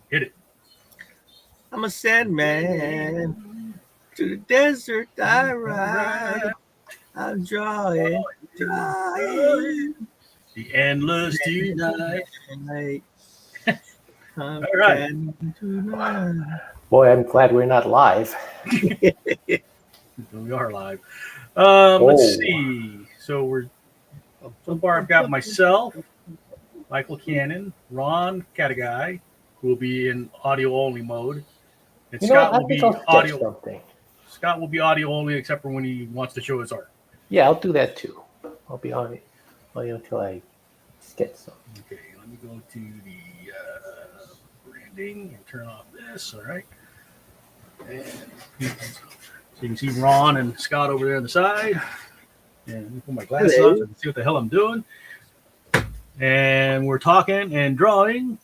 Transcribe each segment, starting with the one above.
Hit it. I'm a Sandman. To the desert I ride. I'm drawing. The endless denight. All right. Boy, I'm glad we're not live. We are live. Let's see. So far I've got myself, M.H.Cannon, Ron Catiggay, who will be in audio only mode, and Scott will be audio. Something. Scott will be audio only, except for when he wants to show his art. Yeah, I'll do that too. I'll be on it until I sketch something. Okay, let me go to the branding and turn off this. All right. And so you can see Ron and Scott over there on the side. And let me put my glasses on so I can see what the hell I'm doing. And we're talking and drawing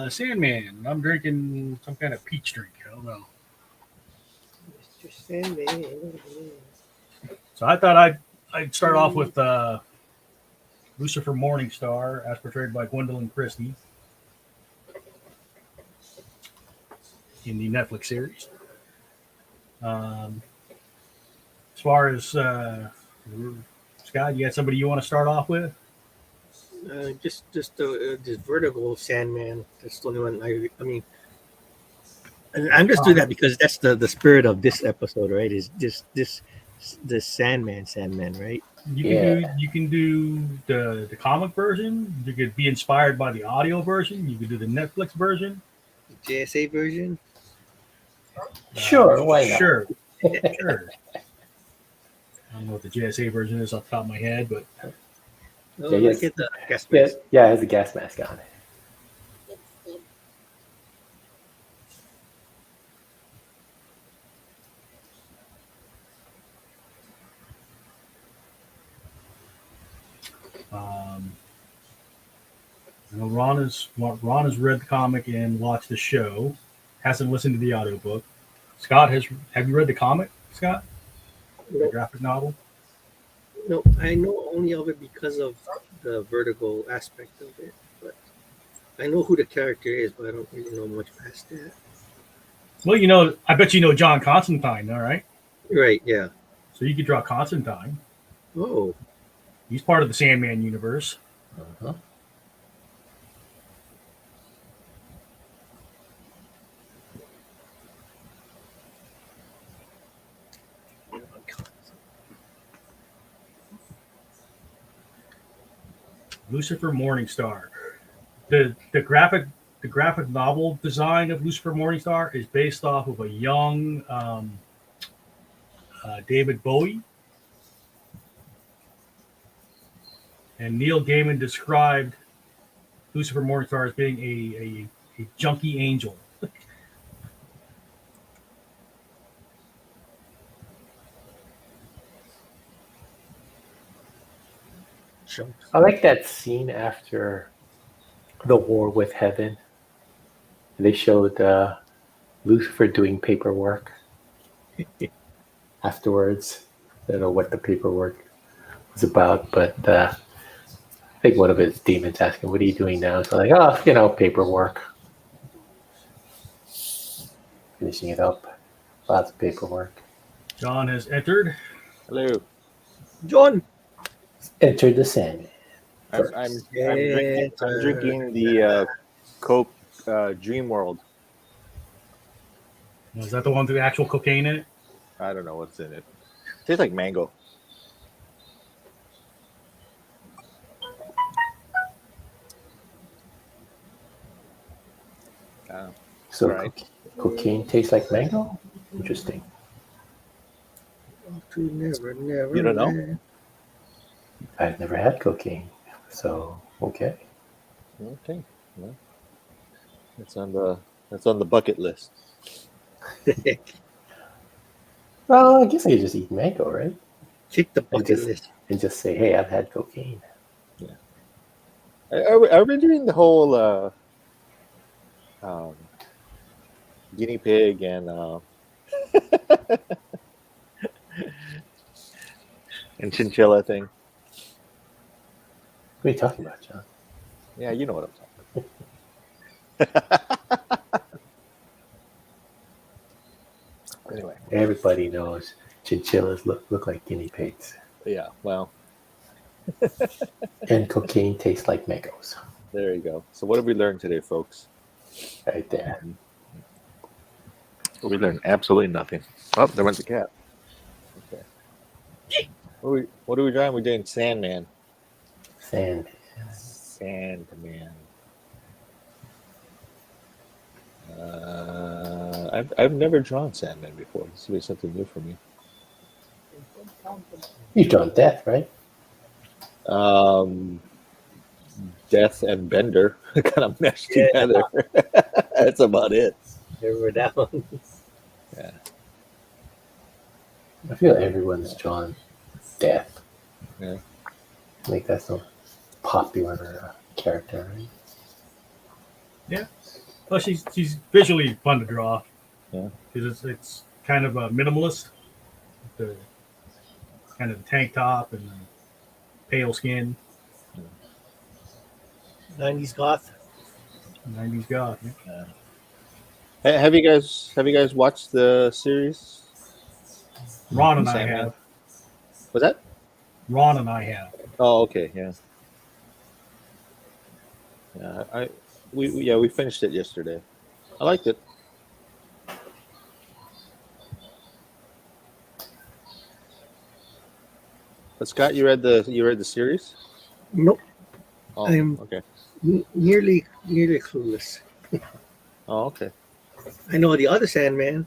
Sandman. I'm drinking some kind of peach drink. I don't know. Mr. Sandman. So I thought I'd start off with Lucifer Morningstar, as portrayed by Gwendolyn Christie in the Netflix series. As far as Scott, you got somebody you want to start off with? Just this vertical Sandman. That's the only one. I mean, I'm just doing that because that's the spirit of this episode, right? Is this Sandman, right? You can do the comic version. You could be inspired by the audio version. You could do the Netflix version, the JSA version. Sure, why not? Sure. I don't know what the JSA version is off the top of my head, but it has the gas mask. Yeah, it has a gas mask on it. Ron has read the comic and watched the show, hasn't listened to the audiobook. Scott, have you read the comic, Scott? No. The graphic novel? No, I know only of it because of the vertical aspect of it. But I know who the character is, but I don't really know much past that. Well, I bet you know John Constantine, all right? Right, yeah. So you could draw Constantine. Oh. He's part of the Sandman universe. Uh-huh. Lucifer Morningstar. The graphic novel design of Lucifer Morningstar is based off of a young David Bowie. And Neil Gaiman described Lucifer Morningstar as being a junkie angel. I like that scene after the war with heaven. They showed Lucifer doing paperwork afterwards. I don't know what the paperwork was about, but I think one of his demons asked him, "What are you doing now?" So like, paperwork. Finishing it up. Lots of paperwork. John has entered. Hello. John. Enter the Sandman. I'm drinking the Coke Dream World. Is that the one with the actual cocaine in it? I don't know what's in it. Tastes like mango. So right. Cocaine tastes like mango? Interesting. Never. You don't know? I've never had cocaine, so okay. Okay. Well, that's on the bucket list. Well, I guess I could just eat mango, right? Kick the bucket list. And just say, hey, I've had cocaine. Yeah. Are we doing the whole guinea pig and and chinchilla thing? What are you talking about, John? Yeah, you know what I'm talking about. everybody knows chinchillas look like guinea pigs, Yeah. Well, and cocaine tastes like mangoes. there you go. So what did we learn today, folks? Right there. We learned absolutely nothing. Oh, there went the cat. Okay. What are we drawing? We're doing Sandman. Sand. Sandman. I've never drawn Sandman before. This will be something new for me. You've drawn death, right? Death and Bender kind of meshed together. That's about it. Remember that one? Yeah. I feel everyone's drawn death. Yeah. I think that's a popular character, right? Yeah. Plus, she's visually fun to draw. Yeah. Because it's kind of a minimalist. The kind of tank top and the pale skin. 90s goth. 90s goth. Yeah. Have you guys watched the series? Ron and I Sandman. have. Was that? Ron and I have. Oh, okay, yeah. Yeah, we finished it yesterday. I liked it. But Scott, you read the series? Nope. Oh, I'm- okay. Nearly clueless. Oh, okay. I know the other Sandman.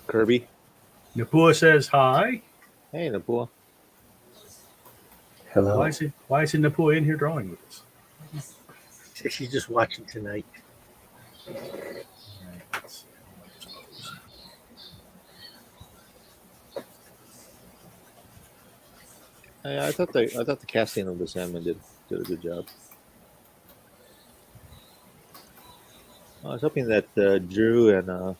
Kirby. Napua says hi. Hey, Napua. Hello. Why is Napua in here drawing with us? She's just watching tonight. I thought the casting of the Sandman did a good job. I was hoping that Drew and I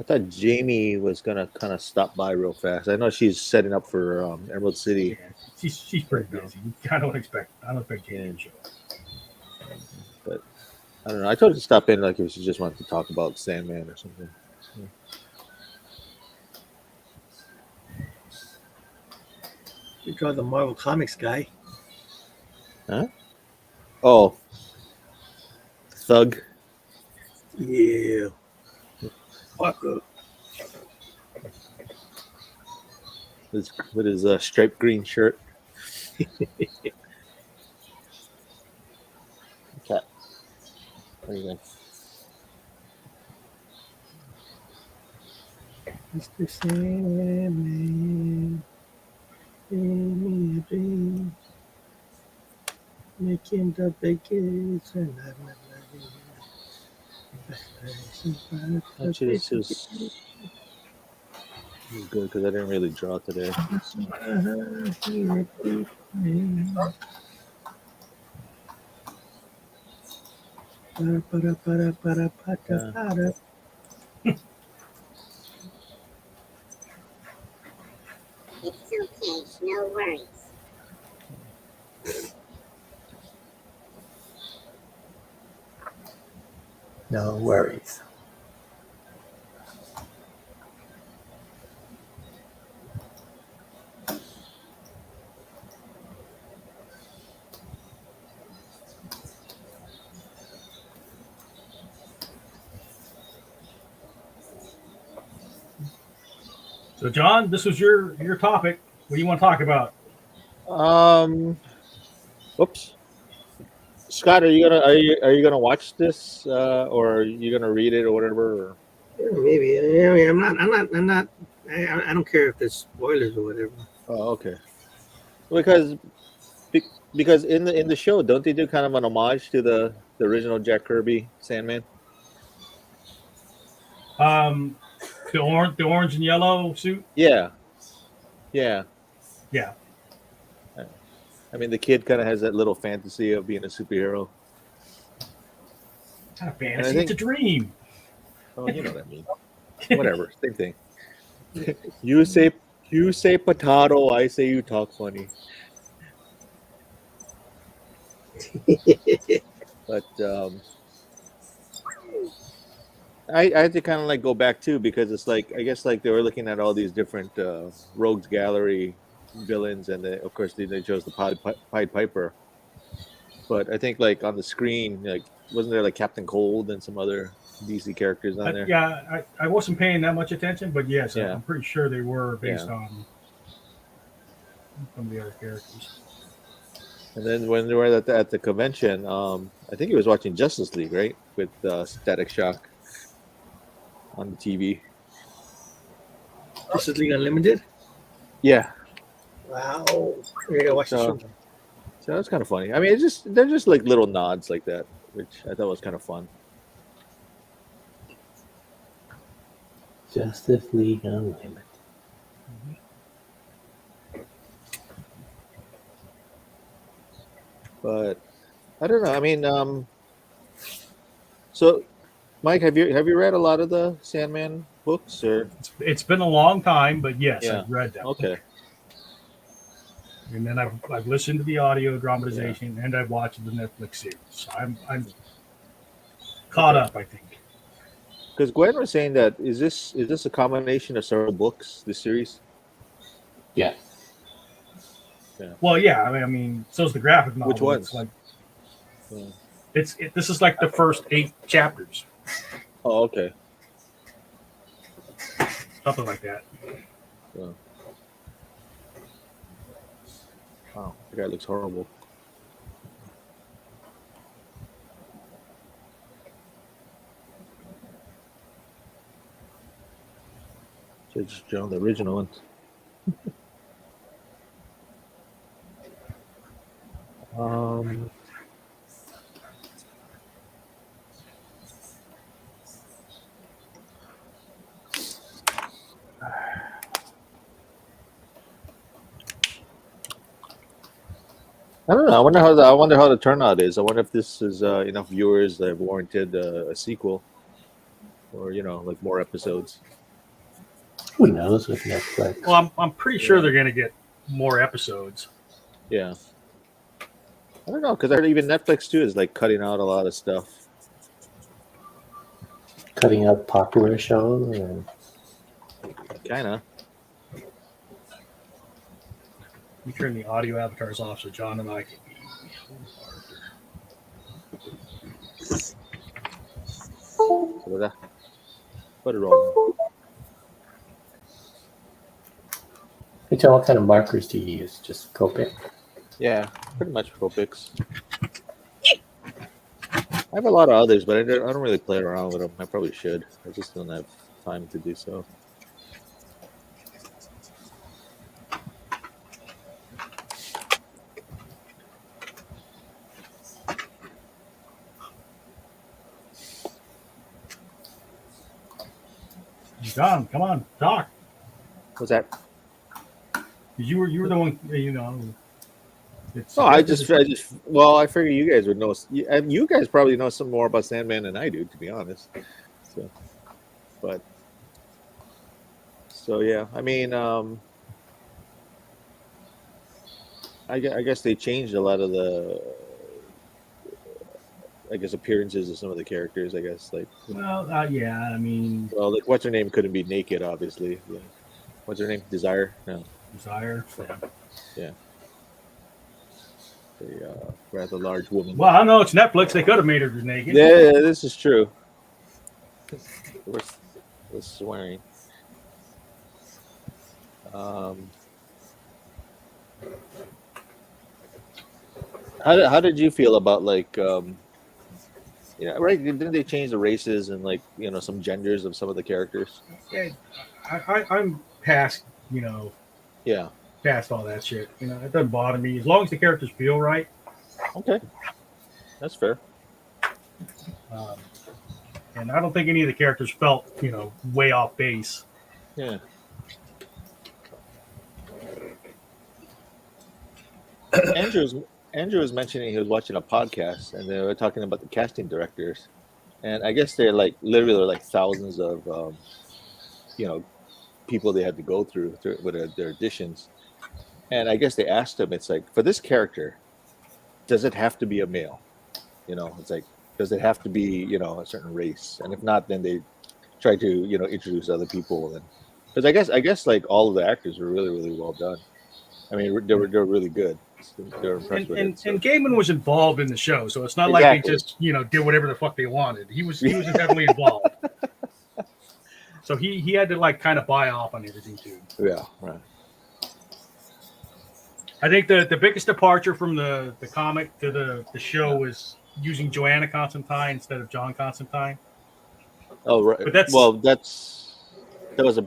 thought Jamie was gonna kind of stop by real fast. I know she's setting up for Emerald City. Yeah, she's pretty busy. I don't expect Jamie to show up. But I don't know. I told her to stop in, like if she just wanted to talk about Sandman or something. You draw the Marvel Comics guy. Huh? Oh, Thug. Yeah. Fucker. With his striped green shirt. Cat. What do you think? Mr. Sandman. Give me a dream. Making the biggest and I'm not Actually, this is good because I didn't really draw today. It's okay, no worries. No worries. So, John, this was your topic. What do you want to talk about? Whoops. Scott, are you gonna watch this, or are you gonna read it or whatever? Or? Maybe. I mean, I'm not. I don't care if there's spoilers or whatever. Oh, okay. Because in the show, don't they do kind of an homage to the original Jack Kirby Sandman? The orange and yellow suit. Yeah. Yeah. I mean, the kid kind of has that little fantasy of being a superhero. Kind of fantasy. It's a dream. Oh, you know what I mean. Whatever, same thing. You say potato, I say you talk funny. But I had to kind of like go back too because it's like I guess like they were looking at all these different rogues gallery villains, and of course they chose the Pied Piper. But I think like on the screen, like wasn't there like Captain Cold and some other DC characters on there? Yeah, I wasn't paying that much attention, but yes, Yeah. I'm pretty sure they were based Yeah. on some of the other characters. And then when they were at the convention, I think he was watching Justice League, right, with Static Shock on the TV. This is League Unlimited. Yeah. Wow. I gotta watch the So, show. so that's kind of funny. I mean, they're just like little nods like that, which I thought was kind of fun. Justice League Unlimited. But I don't know. I mean, so Mike, have you read a lot of the Sandman books or? It's been a long time, but yes, Yeah. I've read them. Okay. And then I've listened to the audio dramatization and I've watched the Netflix series. So I'm caught up, I think. Because Gwen was saying that is this a combination of several books? This series? Yeah. Well, yeah, I mean, so's the graphic novel. Which ones? It's like Yeah. this is like the first 8 chapters, Oh, okay. something like that. Yeah. Wow, that guy looks horrible. So just drawn the original one. um, I don't know. I wonder how the turnout is. I wonder if this is enough viewers that have warranted a sequel, or like more episodes. Who knows with Netflix? Well, I'm pretty sure they're going to get more episodes. Yeah. I don't know because I heard even Netflix too is like cutting out a lot of stuff. Cutting out popular shows or Kinda. We turn the audio avatars off so John and I can be Put it on. Hey John, what kind of markers do you use? Just Copic? Yeah, pretty much Copics. I have a lot of others, but I don't really play around with them. I probably should. I just don't have time to do so. John, come on, talk. What's that? 'Cause you were the one, It's, Oh, I figure you guys would know. And you guys probably know some more about Sandman than I do, to be honest. So yeah, I mean, I guess they changed a lot of the, appearances of some of the characters. I guess well, yeah, I mean, like what's her name couldn't be naked, obviously. Yeah. What's her name? Desire? No. Desire. Yeah. A rather large woman. Well, I know it's Netflix. They could have made her naked. Yeah, this is true. We're swearing. How did you feel about right? Didn't they change the races and some genders of some of the characters? Yeah, I'm past, Yeah. past all that shit. It doesn't bother me as long as the characters feel right. Okay, that's fair. And I don't think any of the characters felt, way off base. Yeah. Andrew was mentioning he was watching a podcast and they were talking about the casting directors, and I guess they're literally thousands of people they had to go through with their auditions, and I guess they asked him, it's like, for this character, does it have to be a male? It's like, does it have to be a certain race? And if not, then they try to introduce other people, and because I guess like all of the actors were really well done. I mean, they were really good. They were impressed with it. So. And Gaiman was involved in the show, so it's not like Exactly. they just did whatever the fuck they wanted. He was heavily involved. So he had to like kind of buy off on everything too. Yeah, right. I think the biggest departure from the comic to the show was using Joanna Constantine instead of John Constantine. Oh, right. But that's Well, that was a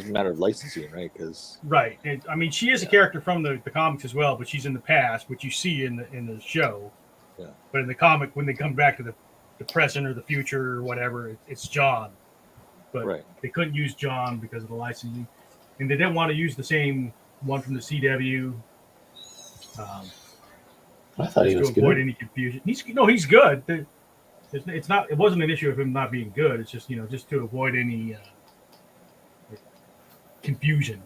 matter of licensing, right? Because right. I mean, she is a character from the comics as well, but she's in the past, which you see in the show. Yeah. But in the comic, when they come back to the present or the future or whatever, it's John. But right. they couldn't use John because of the licensing, and they didn't want to use the same one from the CW. I thought he was to avoid good. any confusion. He's good. It's not. It wasn't an issue of him not being good. It's just just to avoid any confusion.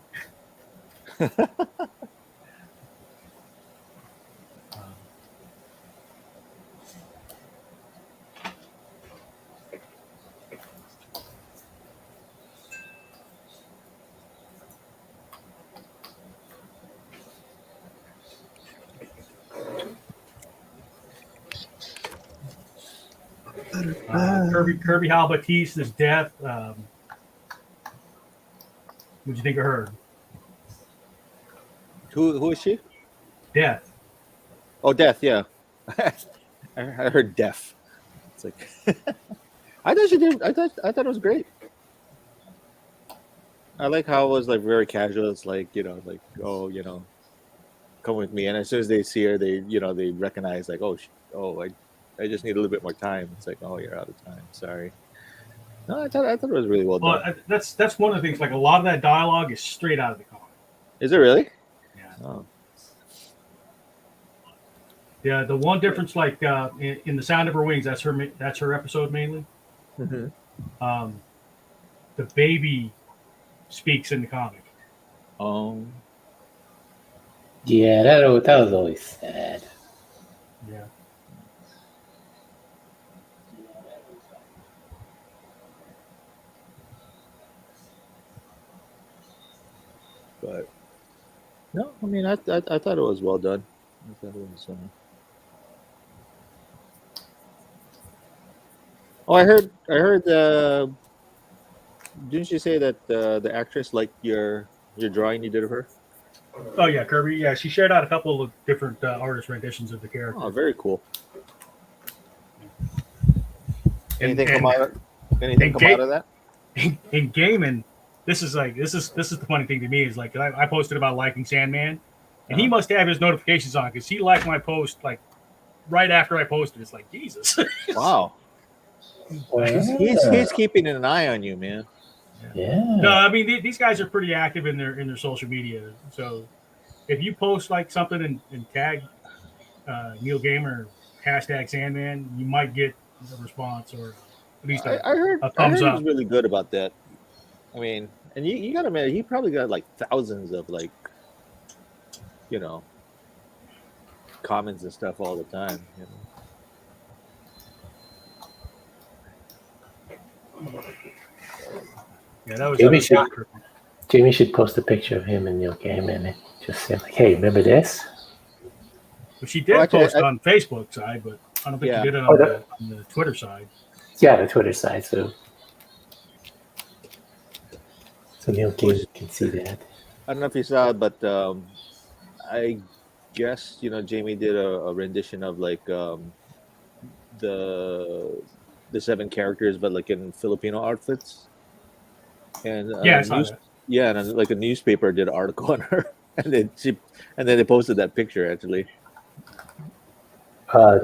Kirby Hal Batista's death. What'd you think of her Who is she? death? Oh, Death. Yeah, I heard Deaf. It's like I thought she did. I thought it was great. I like how it was like very casual. It's like like come with me, and as soon as they see her, they recognize like I just need a little bit more time. It's like, oh, you're out of time. Sorry. No, I thought it was really well done. That's one of the things. Like a lot of that dialogue is straight out of the comic. Is it really? Yeah. Oh. Yeah. The one difference, like in The Sound of Her Wings, that's her episode mainly. Mm-hmm. The baby speaks in the comic. Yeah, that was always sad. Yeah. But no, I mean, I thought it was well done. I thought it was. Oh, I heard. Didn't you say that the actress liked your drawing you did of her? Oh yeah, Kirby. Yeah, she shared out a couple of different artist renditions of the character. Oh, very cool. And- Anything come and- out? Anything come out of that? In Gaiman, this is the funny thing to me is like I posted about liking Sandman, and he must have his notifications on because he liked my post like right after I posted. It's like Jesus. Wow. He's keeping an eye on you, man. Yeah. No, I mean these guys are pretty active in their social media. So if you post like something and tag Neil Gaiman or hashtag Sandman, you might get a response or at least I heard thumbs he up. was really good about that. I mean, and you got to admit, he probably got like thousands of like, comments and stuff all the time. Yeah, that was. Jamie should post a picture of him and Neil Gaiman and just say like, "Hey, remember this?" Well, she did post on Facebook side, but I don't think she did it on the Twitter side. Yeah, the Twitter side. So Neil Gaiman can see that. I don't know if you saw it, but I guess Jamie did a rendition of like the 7 characters, but like in Filipino outfits. And I saw that. Yeah, and like a newspaper did an article on her, and then they posted that picture actually.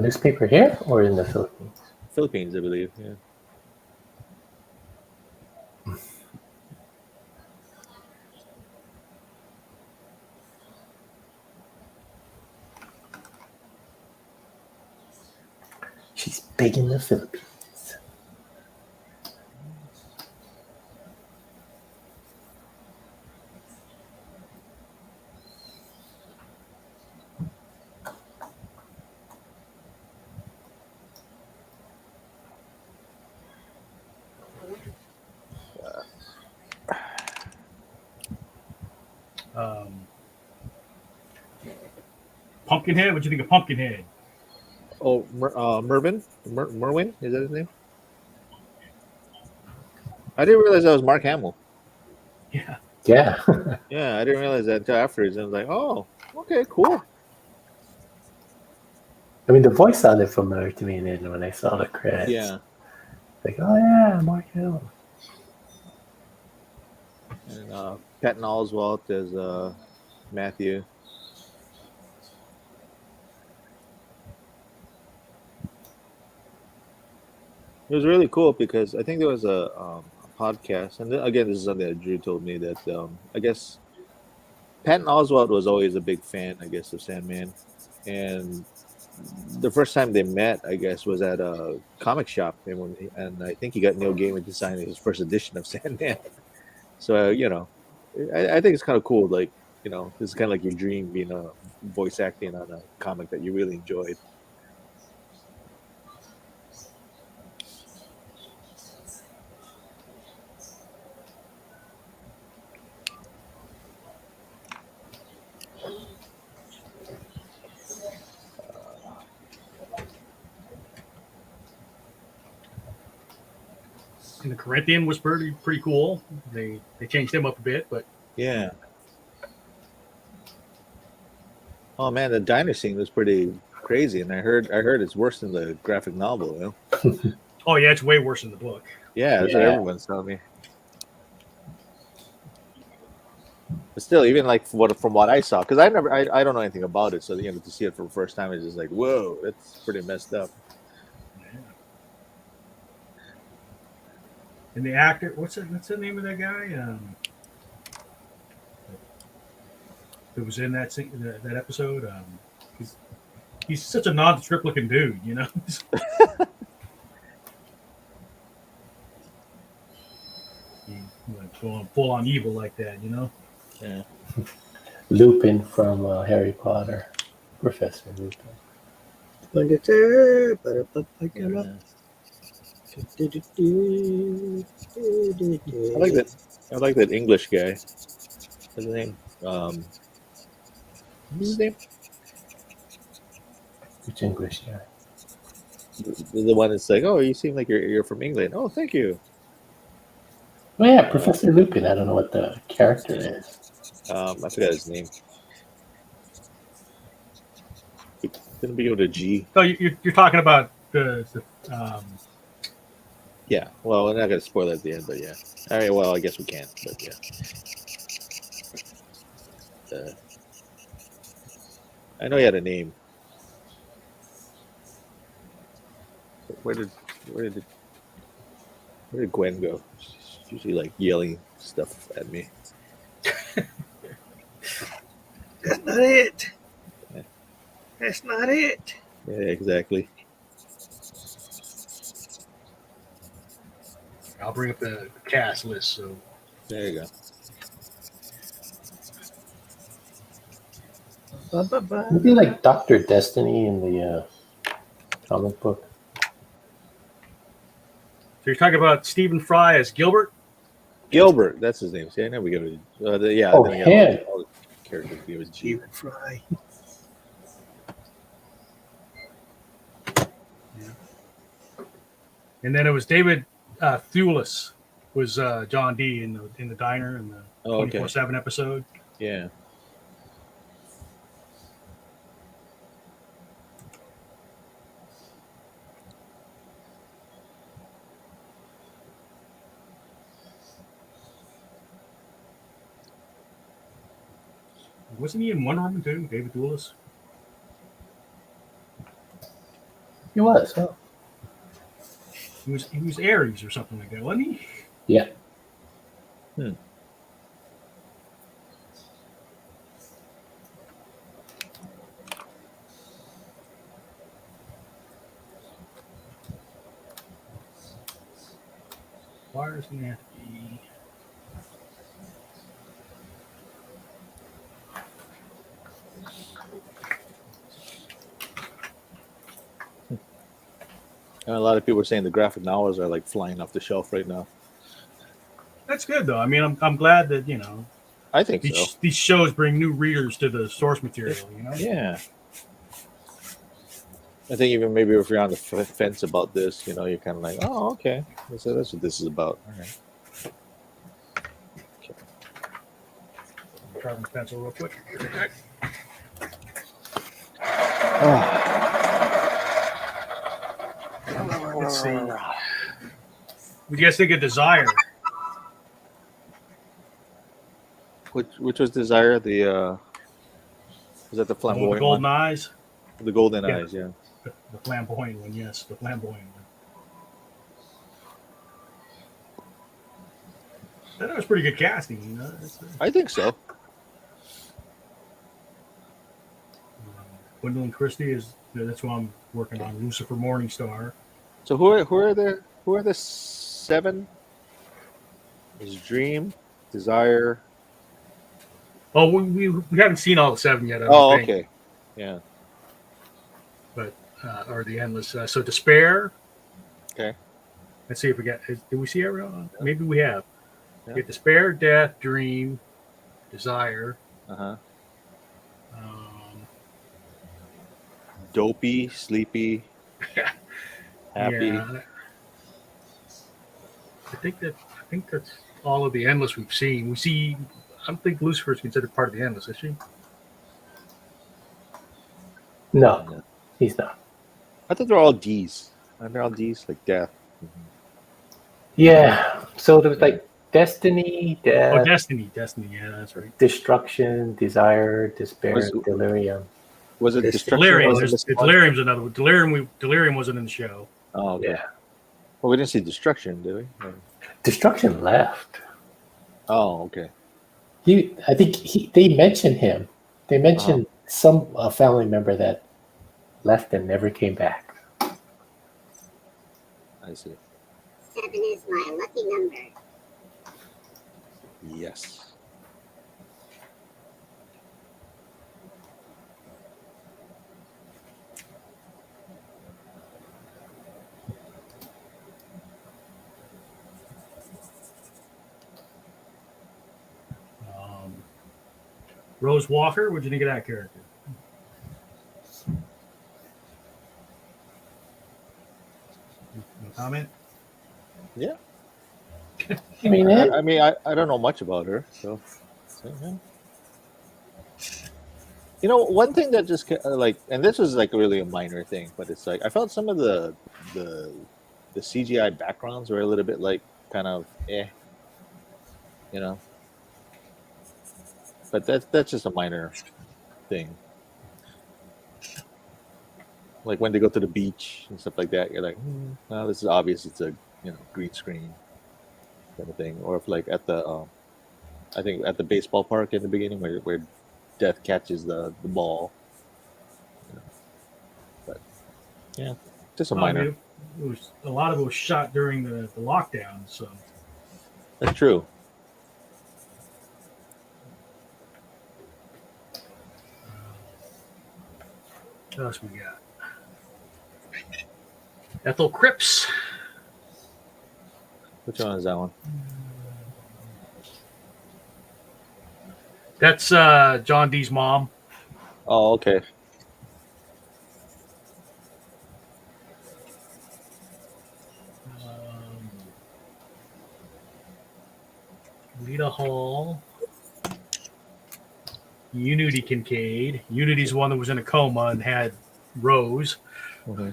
Newspaper here or in the Philippines? Philippines, I believe. Yeah. She's big in the Philippines. Pumpkinhead. What'd you think of Pumpkinhead? Oh, Merwin, is that his name? I didn't realize that was Mark Hamill. Yeah. Yeah. Yeah, I didn't realize that until afterwards. I was like, oh, okay, cool. I mean, the voice sounded familiar to me, and then when I saw the credits, Yeah. like, oh yeah, Mark Hamill. And Patton Oswalt as Matthew. It was really cool because I think there was a podcast, and again, this is something that Drew told me that I guess Patton Oswalt was always a big fan, I guess, of Sandman, and the first time they met, I guess, was at a comic shop, and I think he got Neil Gaiman to sign his first edition of Sandman. So I think it's kind of cool. Like, this is kind of like your dream, being a voice acting on a comic that you really enjoyed. And the Corinthian was pretty cool. They changed him up a bit, but Yeah. Oh man, the diner scene was pretty crazy, and I heard it's worse than the graphic novel. oh yeah, it's way worse in the book. Yeah, that's what Yeah. everyone's telling me. But still, even like from what I saw, because I don't know anything about it, so to see it for the first time is just like, whoa, it's pretty messed up. Yeah. And the actor, what's the name of that guy? Who was in that episode? He's such a nondescript looking dude, going full on evil like that, Yeah. Lupin from Harry Potter, Professor Lupin. Yeah. I like that. I like that English guy. What's his name? What's his name? Which English guy? The one that's like, oh, you seem like you're from England. Oh, thank you. Oh yeah, Professor Lupin. I don't know what the character is. I forgot his name. Didn't begin with a G. So you're talking about the Yeah. Well, we're not gonna spoil it at the end, but yeah. All right. Well, I guess we can. But yeah. I know he had a name. Where did where did where did Gwen go? She's usually like yelling stuff at me. That's not it. Yeah. That's not it. Yeah, exactly. I'll bring up the cast list. So There you go. Maybe like Dr. Destiny in the comic book. So you're talking about Stephen Fry as Gilbert? Gilbert, that's his name. See, I never give it. Yeah. Oh, then we got him. all the characters. It was G. Stephen Fry. And then it was David Thewlis was John D in the diner in the Oh, okay. 24/7 episode. Yeah. Wasn't he in Wonder Woman too, David Thewlis? He was. Oh. He was Ares or something like that, wasn't he? Yeah. Why does he have to be? And a lot of people are saying the graphic novels are like flying off the shelf right now. That's good though. I mean, I'm glad that I think so. These shows bring new readers to the source material. You know. Yeah. I think even maybe if you're on the fence about this, you know, you're kind of like, oh, okay, so that's what this is about. All right. Sharpen the pencil real quick. Let's see. What do you guys think of Desire? Which was Desire? The was that the The one with the flamboyant golden one? eyes? The golden Yeah. eyes, yeah. The flamboyant one, yes, the flamboyant one. That was pretty good casting. You know? I think so. Gwendolyn Christie that's who I'm working on. Lucifer Morningstar. So who are the 7? Is Dream, Desire. Oh, we haven't seen all the 7 yet. I don't Oh, think. okay. Yeah. But or the endless. So Despair. Okay. Let's see if we got. Did we see everyone? Maybe we have. Yeah. We get Despair, Death, Dream, Desire. Uh-huh. Um, Dopey, sleepy, happy. Yeah. I think that's all of the endless we've seen. I don't think Lucifer is considered part of the endless, is she? No, he's not. I thought they're all D's. Aren't they all D's? Like death. Yeah. So there was like Destiny, Oh, Death, Destiny. Yeah, that's right. Destruction, Desire, Despair, Was- Delirium. Was it It's Destruction? Delirium. Was it Delirium's another one. Delirium wasn't in the show. Oh, okay. Yeah. Well, we didn't see Destruction, did we? Destruction left. Oh, okay. I think they mentioned him. They mentioned some family member that left and never came back. I see. 7 is my lucky number. Yes. Rose Walker. What'd you think of that character? No comment. Yeah. I mean, I don't know much about her, so yeah. You know, one thing that just like, and this was like really a minor thing, but it's like I felt some of the CGI backgrounds were a little bit like kind of you know. But that's just a minor thing. Like when they go to the beach and stuff like that, you're like, well, this is obvious. It's a green screen kind of thing. Or if like at the I think at the baseball park in the beginning where Death catches the ball. But yeah, just a minor. I mean, a lot of it was shot during the lockdown, so. That's true. What else we got? Ethel Cripps. Which one is that one? That's John D's mom. Oh, okay. Lita Hall. Unity Kincaid. Unity's one that was in a coma and had Rose. Mm-hmm.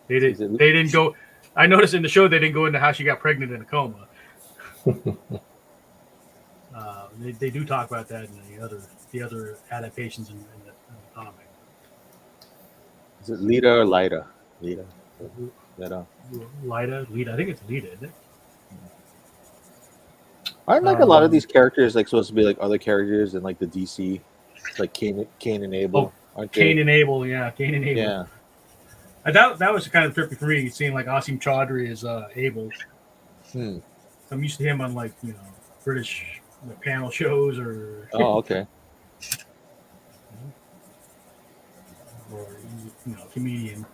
They didn't go. I noticed in the show they didn't go into how she got pregnant in a coma. They do talk about that in the other adaptations in the comic. Is it Lita or Lida? Lita. Lida. I think it's Lita, isn't it? Aren't like a lot of these characters like supposed to be like other characters in like the DC, like Cain and Abel? Aren't they? Cain and Abel, yeah. Cain and Abel. Yeah. I thought that was kind of trippy for me, seeing like Asim Chaudhry as Abel. I'm used to him on like British panel shows or. Oh, okay. Or comedian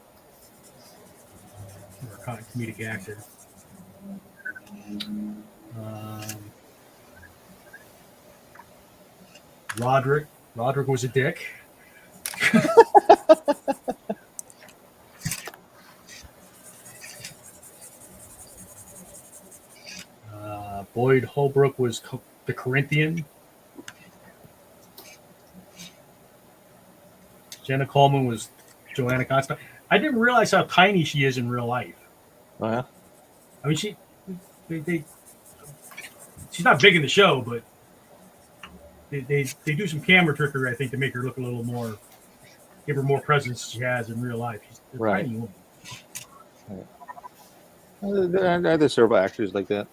or comedic actor. Roderick. Roderick was a dick. Boyd Holbrook was the Corinthian. Jenna Coleman was Joanna Constantine. I didn't realize how tiny she is in real life. Oh, yeah? I mean, she's not big in the show, but they do some camera trickery, I think, to make her look a little more, give her more presence she has in real life. She's a Right. tiny woman. There are other several actors like that.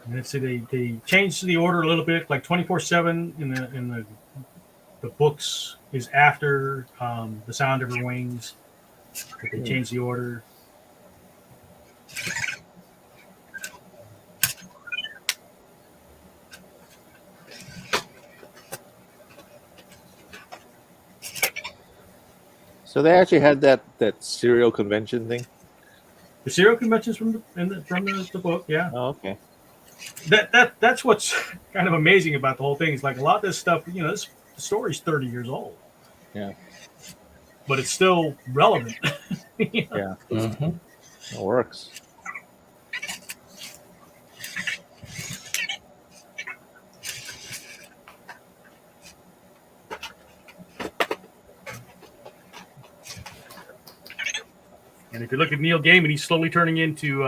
And let's see, they changed the order a little bit, like 24/7 in the books is after The Sound of Her Wings, but they changed the order. So they actually had that serial convention thing. The serial conventions from the book, yeah. Oh, okay. That's what's kind of amazing about the whole thing. Is like a lot of this stuff, this story's 30 years old. Yeah. But it's still relevant. Yeah. Mm-hmm. It works. And if you look at Neil Gaiman, he's slowly turning into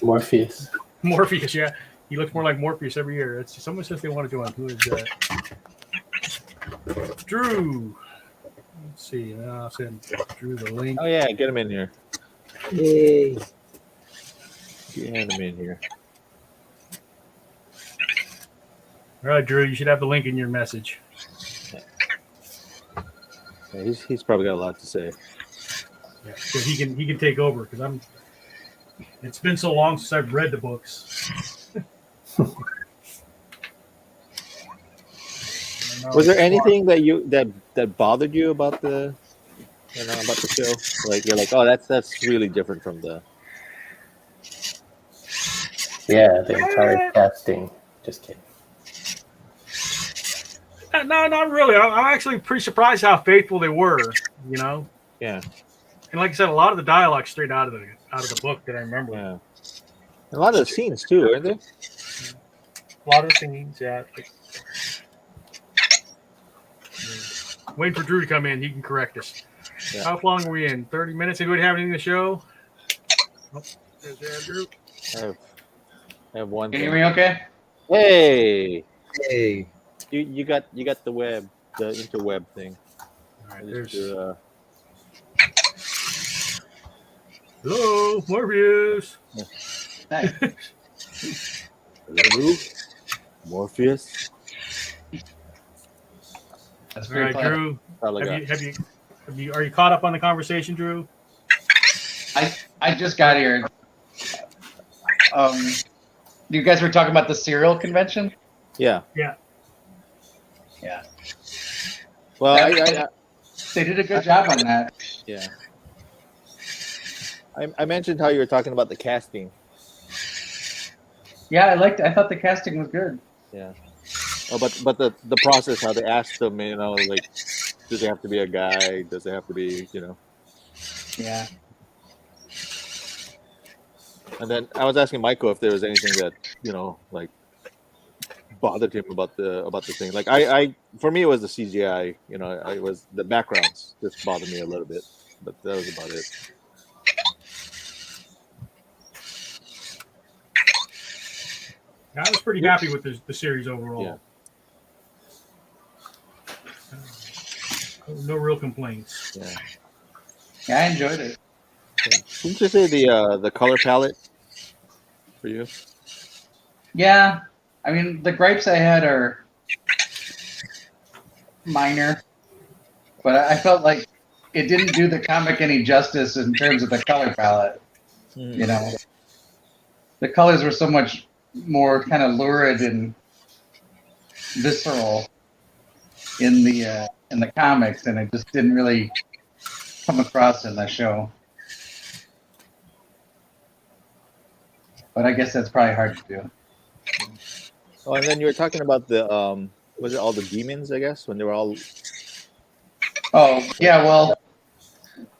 Morpheus. Morpheus. Yeah, he looks more like Morpheus every year. It's someone says they want to join. Who is that? Drew. Let's see. I'll send Drew the link. Oh yeah, get him in here. Yay. Get him in here. All right, Drew. You should have the link in your message. Yeah, he's probably got a lot to say. Yeah, so he can take over because it's been so long since I've read the books. Was there anything that bothered you about the show? Like you're like, oh, that's really different from the. Yeah, the entire casting. Just kidding. No, not really. I'm actually pretty surprised how faithful they were. Yeah. And like I said, a lot of the dialogue straight out of the book that I remember. Yeah. A lot of the scenes too, aren't they? A lot of the scenes, yeah. Waiting for Drew to come in. He can correct us. Yeah. How long are we in? 30 minutes? Anybody have anything to show? Oh, there's Andrew. I have one. Can you thing. hear me okay? Hey, Hey. you got the web, the interweb thing. All right, I there's. just, Hello, Morpheus. Nice. Hello, Morpheus. That's All very right, clever. Drew. Talaga. Are you caught up on the conversation, Drew? I just got here. You guys were talking about the serial convention? Yeah. Yeah. Yeah. Well, They did a good job on that. yeah. I mentioned how you were talking about the casting. Yeah, I thought the casting was good. Yeah. Oh, but the process, how they asked them, like, does it have to be a guy? Does it have to be, Yeah. And then I was asking Michael if there was anything that, like, bothered him about the thing. Like I for me it was the CGI. I was the backgrounds just bothered me a little bit, but that was about it. I was pretty happy with the series overall. Yeah. no real complaints. Yeah. Yeah, I enjoyed it. Didn't you say the color palette for you? Yeah, I mean the gripes I had are minor, but I felt like it didn't do the comic any justice in terms of the color palette. You know, the colors were so much more kind of lurid and visceral in the comics, and it just didn't really come across in the show. But I guess that's probably hard to do. Oh, and then you were talking about the was it all the demons? I guess when they were all Oh yeah, well,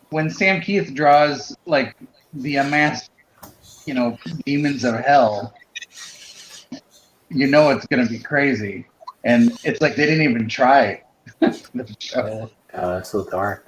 when Sam Keith draws like the amassed, demons of hell, you know it's gonna be crazy, and it's like they didn't even try the show. So dark.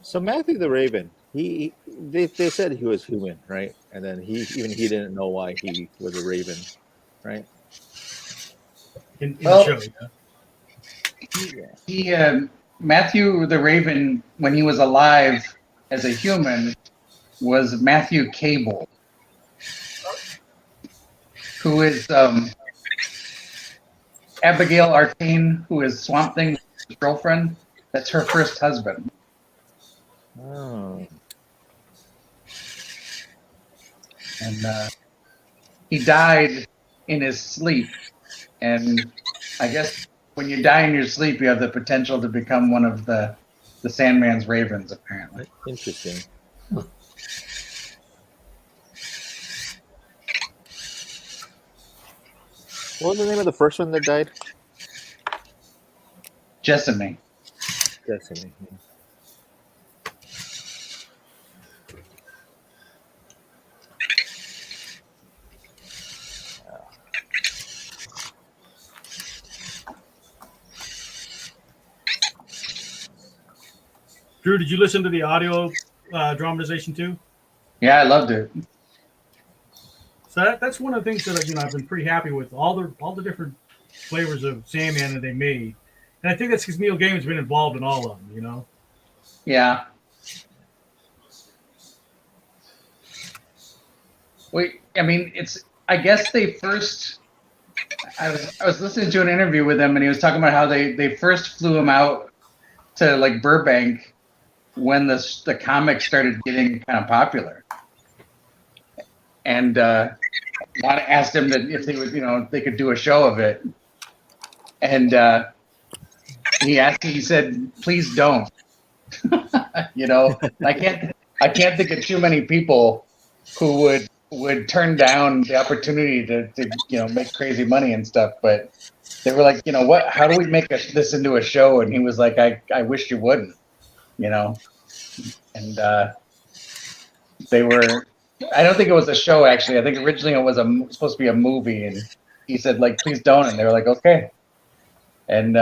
So Matthew the Raven, they said he was human, right? And then he didn't know why he was a raven, right? In the Well, show, yeah. he Matthew the Raven, when he was alive as a human, was Matthew Cable, who is Abigail Arcane, who is Swamp Thing's girlfriend. That's her first husband. Oh, And he died in his sleep. And I guess when you die in your sleep, you have the potential to become one of the Sandman's ravens, apparently. interesting. What was the name of the first one that died? Jessamy. Destiny. Drew, did you listen to the audio dramatization too? Yeah, I loved it. So that's one of the things that I've been pretty happy with all the different flavors of Sandman that they made, and I think that's because Neil Gaiman's been involved in all of them. Yeah. Wait, I mean, I guess they first. I was listening to an interview with him, and he was talking about how they first flew him out to like Burbank when the comic started getting kind of popular, and asked him that if they would, they could do a show of it, and he said, "Please don't." I can't think of too many people who would turn down the opportunity to make crazy money and stuff, but they were like, what? How do we make this into a show? And he was like, I wish you wouldn't, and they were. I don't think it was a show actually. I think originally it was supposed to be a movie, and he said like, please don't, and they were like, okay, and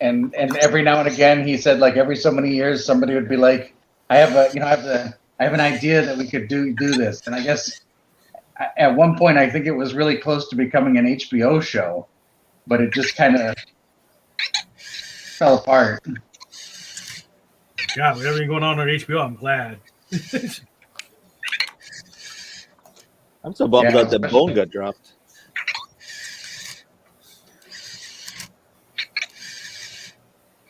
every now and again he said like every so many years somebody would be like, I have an idea that we could do this, and I guess at one point I think it was really close to becoming an HBO show, but it just kind of fell apart. Yeah, with everything going on HBO, I'm glad. I'm so bummed out that especially- Bone got dropped.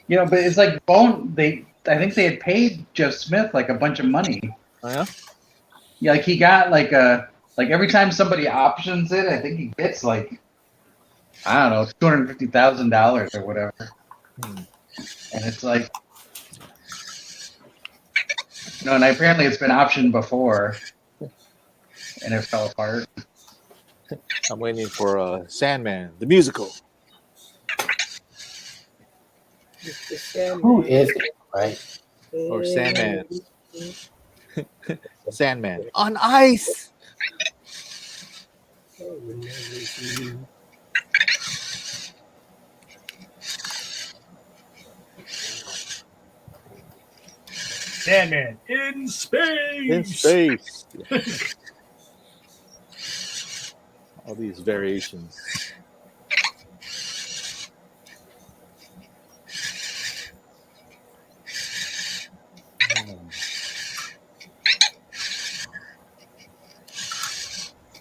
But it's like Bone. I think they had paid Jeff Smith like a bunch of money. Oh, yeah? Yeah, like he got like every time somebody options it, I think he gets like, I don't know, $250,000 or whatever. And it's like, and apparently it's been optioned before, and it fell apart. I'm waiting for Sandman, the musical. Who is it, right? Or Sandman. Sandman on ice. Sandman in space. In space. All these variations.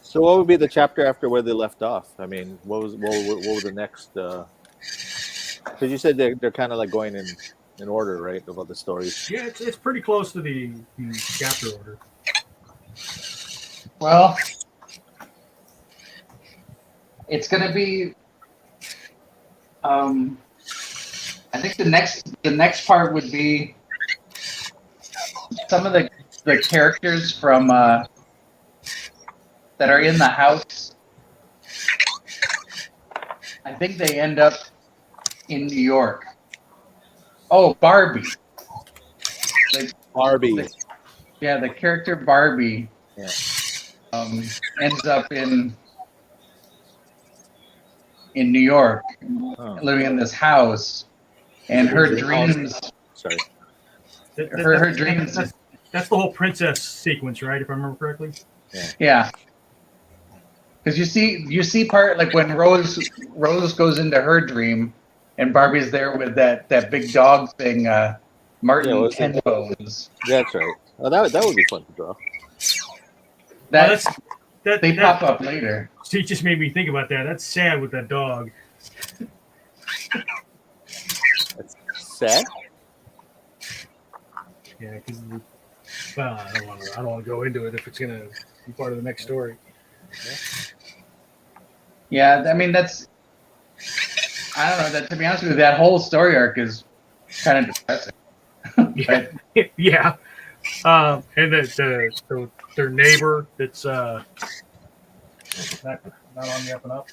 So what would be the chapter after where they left off? I mean, what was the next? Because you said they're kind of like going in order, right? About the stories. Yeah, it's pretty close to the chapter order. Well, it's going to be. I think the next part would be some of the characters from that are in the house. I think they end up in New York. Oh, Barbie. Barbie. The character Barbie ends up in New York, living in this house, and her dreams. Sorry. Her dreams. That's the whole princess sequence, right? If I remember correctly. Yeah. Because you see part like when Rose goes into her dream, and Barbie's there with that big dog thing, Martin Tenbones. That's right. Oh, that would be fun to draw. They pop up later. See, it just made me think about that. That's sad with that dog. That's sad. Yeah, because I don't want to go into it if it's gonna be part of the next story. Yeah, I mean that's. I don't know. That to be honest with you, that whole story arc is kind of depressing. Yeah. And their neighbor that's not on the up and up.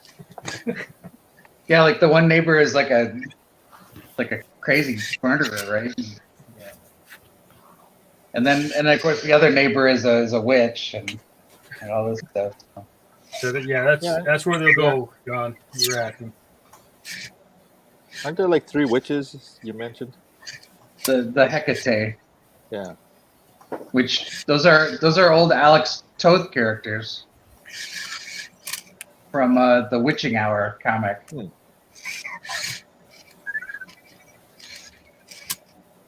Yeah, like the one neighbor is like a crazy murderer, right? Yeah. And of course the other neighbor is a witch and all this stuff. So that's where they'll go, John. You're asking. Aren't there like 3 witches you mentioned? The Hecate. Yeah. Which those are old Alex Toth characters from the Witching Hour comic.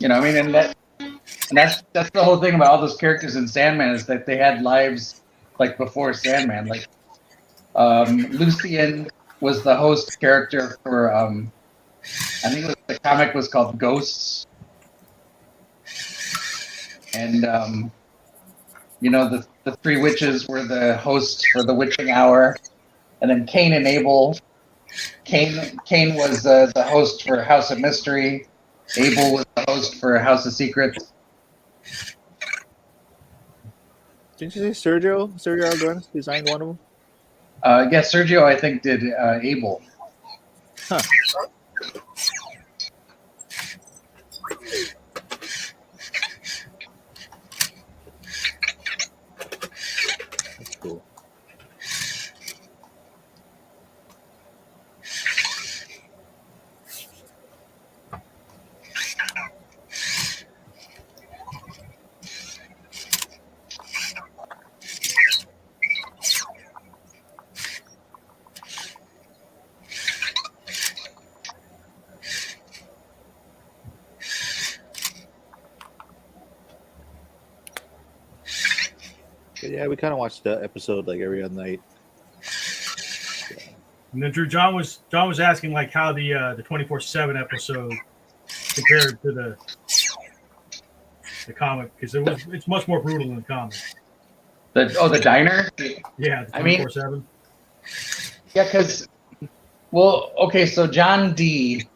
You know, I mean, and that's the whole thing about all those characters in Sandman is that they had lives like before Sandman. Like Lucian was the host character for I think the comic was called Ghosts. And the 3 witches were the hosts for the Witching Hour, and then Cain and Abel. Cain was the host for House of Mystery. Abel was the host for House of Secrets. Didn't you say Sergio Aragonés designed one of them? Yeah, Sergio I think did Abel. Huh. That's cool. Yeah, we kind of watched the episode like every other night. And then Drew, John was asking like how the 24/7 episode compared to the comic, because it's much more brutal than the comic. The diner. Yeah, the 24/7. Yeah, because okay, so John D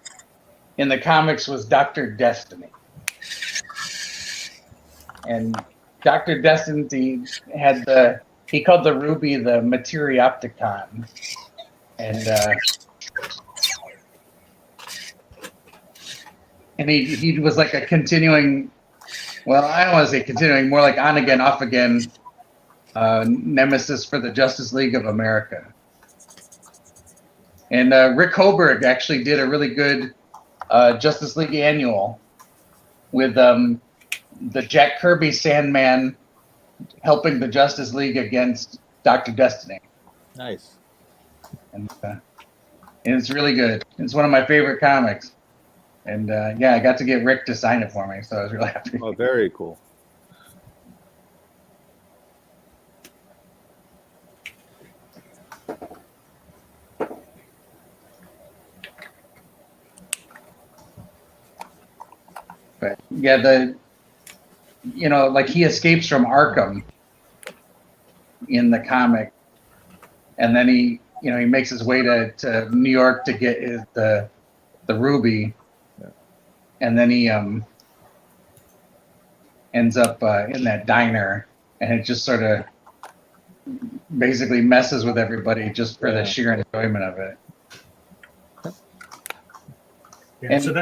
in the comics was Dr. Destiny, and Dr. Destiny had he called the ruby the Materiopticon, and he was like a continuing Well, I don't want to say continuing, more like on again, off again, nemesis for the Justice League of America. And Rick Hoberg actually did a really good Justice League annual with the Jack Kirby Sandman helping the Justice League against Dr. Destiny. Nice. And it's really good. It's one of my favorite comics. And yeah, I got to get Rick to sign it for me, so I was really happy. Oh, very cool. But yeah, like he escapes from Arkham in the comic, and then he makes his way to New York to get the ruby, and then he ends up in that diner, and it just sort of basically messes with everybody just for the sheer enjoyment of it. Yeah, And- so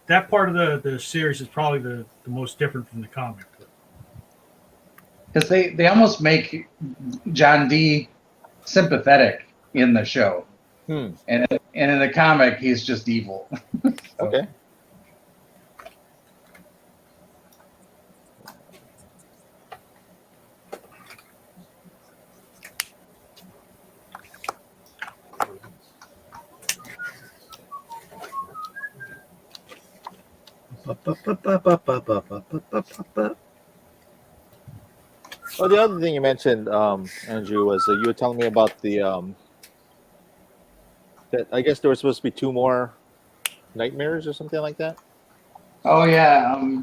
that part of the series is probably the most different from the comic. Because they almost make John D sympathetic in the show, and in the comic he's just evil. Okay. Oh, the other thing you mentioned, Andrew, was you were telling me about the that I guess there were supposed to be 2 more nightmares or something like that. Oh yeah,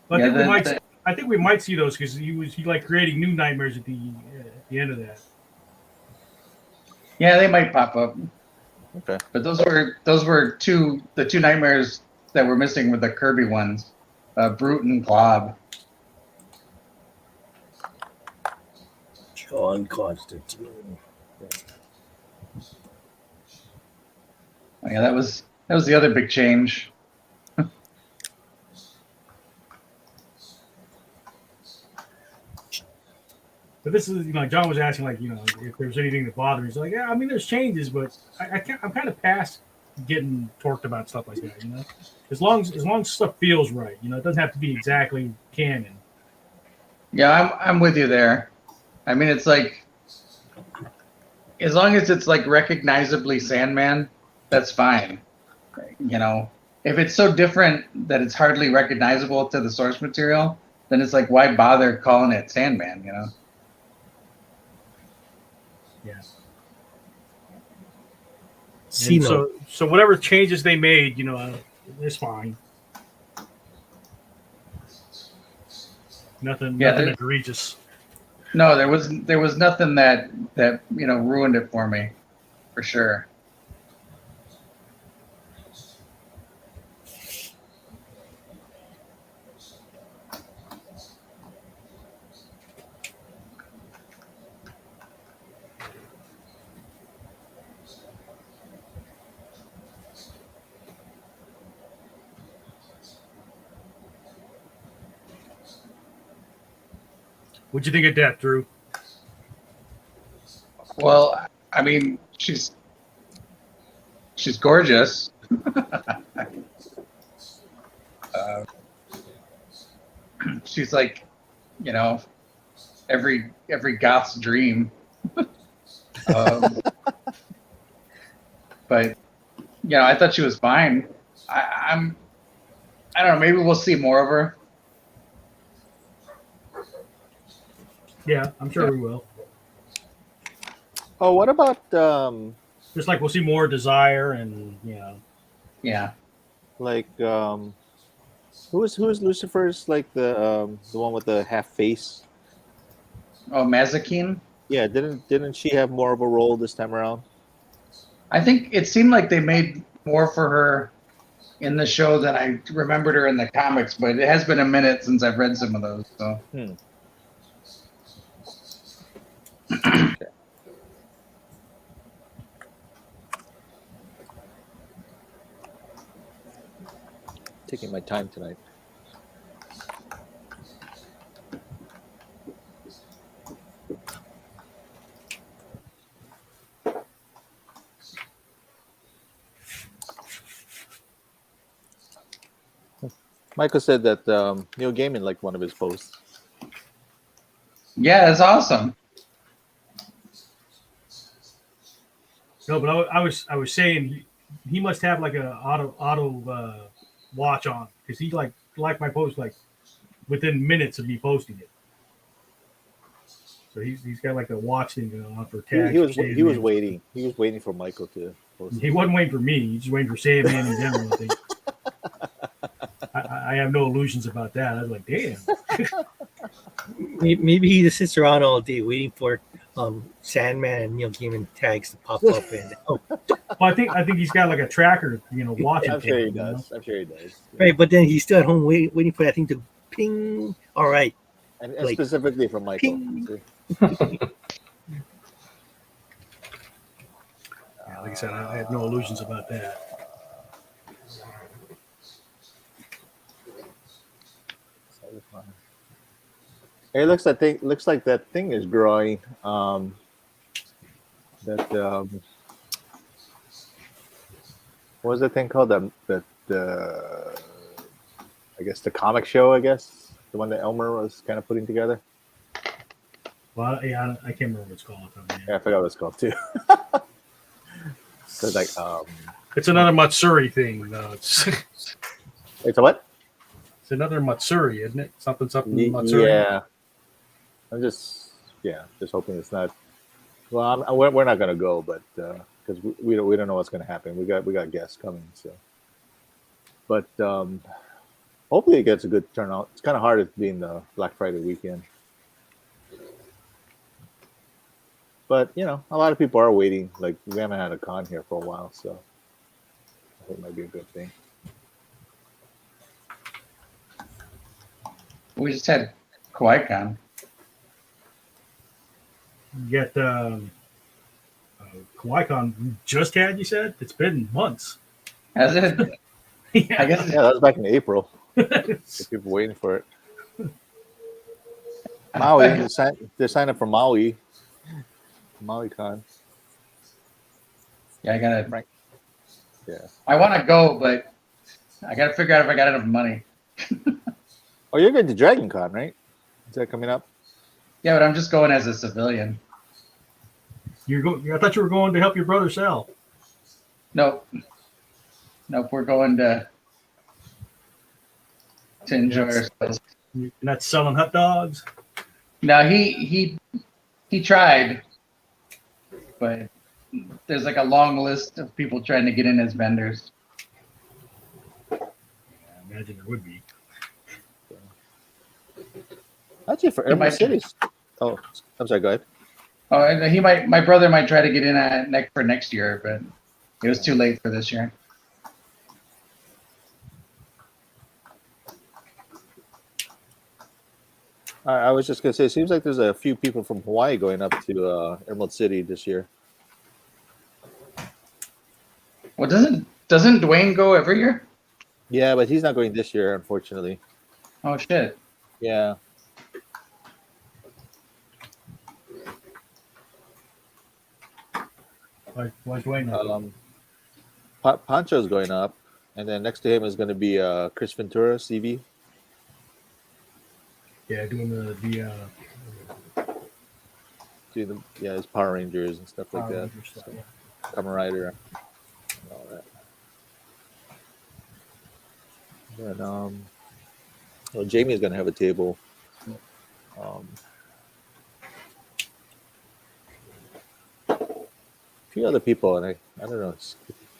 But yeah, I think we might see those because he like creating new nightmares at the end of that. yeah, they might pop up. Okay. But those were the two nightmares that were missing with the Kirby ones, Brute and Glob. John Constantine. Yeah, that was the other big change. But this is, John was asking, like, if there's anything that bothers me. He's like, yeah, I mean, there's changes, but I'm kind of past getting torqued about stuff like that, As long as stuff feels right, it doesn't have to be exactly canon. Yeah, I'm with you there. I mean, it's like as long as it's like recognizably Sandman, that's fine. If it's so different that it's hardly recognizable to the source material, then it's like why bother calling it Sandman? Yeah. See, So whatever changes they made, it's fine. Nothing egregious. No, there was nothing that ruined it for me, for sure. What'd you think of Death, Drew? Well, I mean, she's gorgeous. She's like, every goth's dream. But I thought she was fine. I don't know. Maybe we'll see more of her. Yeah, I'm sure we will. Oh, what about Just like we'll see more Desire and Yeah. like who's Lucifer's, like the one with the half face? Oh, Mazikeen. Yeah, didn't she have more of a role this time around? I think it seemed like they made more for her in the show than I remembered her in the comics, but it has been a minute since I've read some of those. So. Okay. Taking my time tonight. Michael said that Neil Gaiman liked one of his posts. Yeah, it's awesome. No, but I was saying he must have like a auto watch on because he like my post like within minutes of me posting it. So he's got like a watch thing on for tags. He was for he was Sandman. waiting. He was waiting for Michael to post He it. wasn't waiting for me. He's just waiting for Sandman in general. I think. I have no illusions about that. I was like, damn. Maybe he just sits around all day waiting for Sandman and Neil Gaiman tags to pop up. And Well, I think he's got like a tracker, watching. I'm sure he things, does. I'm sure he does. right, but then he's still at home waiting for that thing to ping. All right, And like, specifically from Michael. ping. Yeah, like I said, I have no illusions about that. It looks like that thing is growing. That what was that thing called? The I guess the comic show. I guess the one that Elmer was kind of putting together. Well, yeah, I can't remember what it's called. Yeah, I forgot what it's called too. So it's like It's another Matsuri thing. it's a what? It's another Matsuri, isn't it? Something Matsuri. Yeah. I'm just hoping it's not. Well, we're not gonna go, but because we don't know what's gonna happen. We got guests coming, so. But hopefully it gets a good turnout. It's kind of hard it being the Black Friday weekend. But a lot of people are waiting. Like we haven't had a con here for a while, so I think it might be a good thing. We just had Kawaii-Con. You got Kawaii-Con just had. You said it's been months. Has it? Yeah. I guess Yeah, that was back in April. So people waiting for it. Maui, they're signing up for Maui. MauiCon. Yeah, I gotta. Right. Yeah. I want to go, but I gotta figure out if I got enough money. Oh, you're going to Dragon Con, right? Is that coming up? Yeah, but I'm just going as a civilian. I thought you were going to help your brother sell. Nope. We're going to enjoy ourselves. You're not selling hot dogs. No, he tried, but there's like a long list of people trying to get in as vendors. I imagine there would be. Actually, for Emerald Cities. Oh, I'm sorry. Go ahead. Oh, and my brother might try to get in for next year, but it was too late for this year. I was just gonna say, it seems like there's a few people from Hawaii going up to Emerald City this year. Well, doesn't Dwayne go every year? Yeah, but he's not going this year, unfortunately. Oh shit! Yeah. Why's Dwayne not? Pancho's going up, and then next to him is going to be Chris Ventura, CV. Yeah, doing the his Power Rangers and stuff like Power that. Ranger stuff, yeah. Kamen Rider and all that. Then, well, Jamie's going to have a table. A few other people, and I don't know,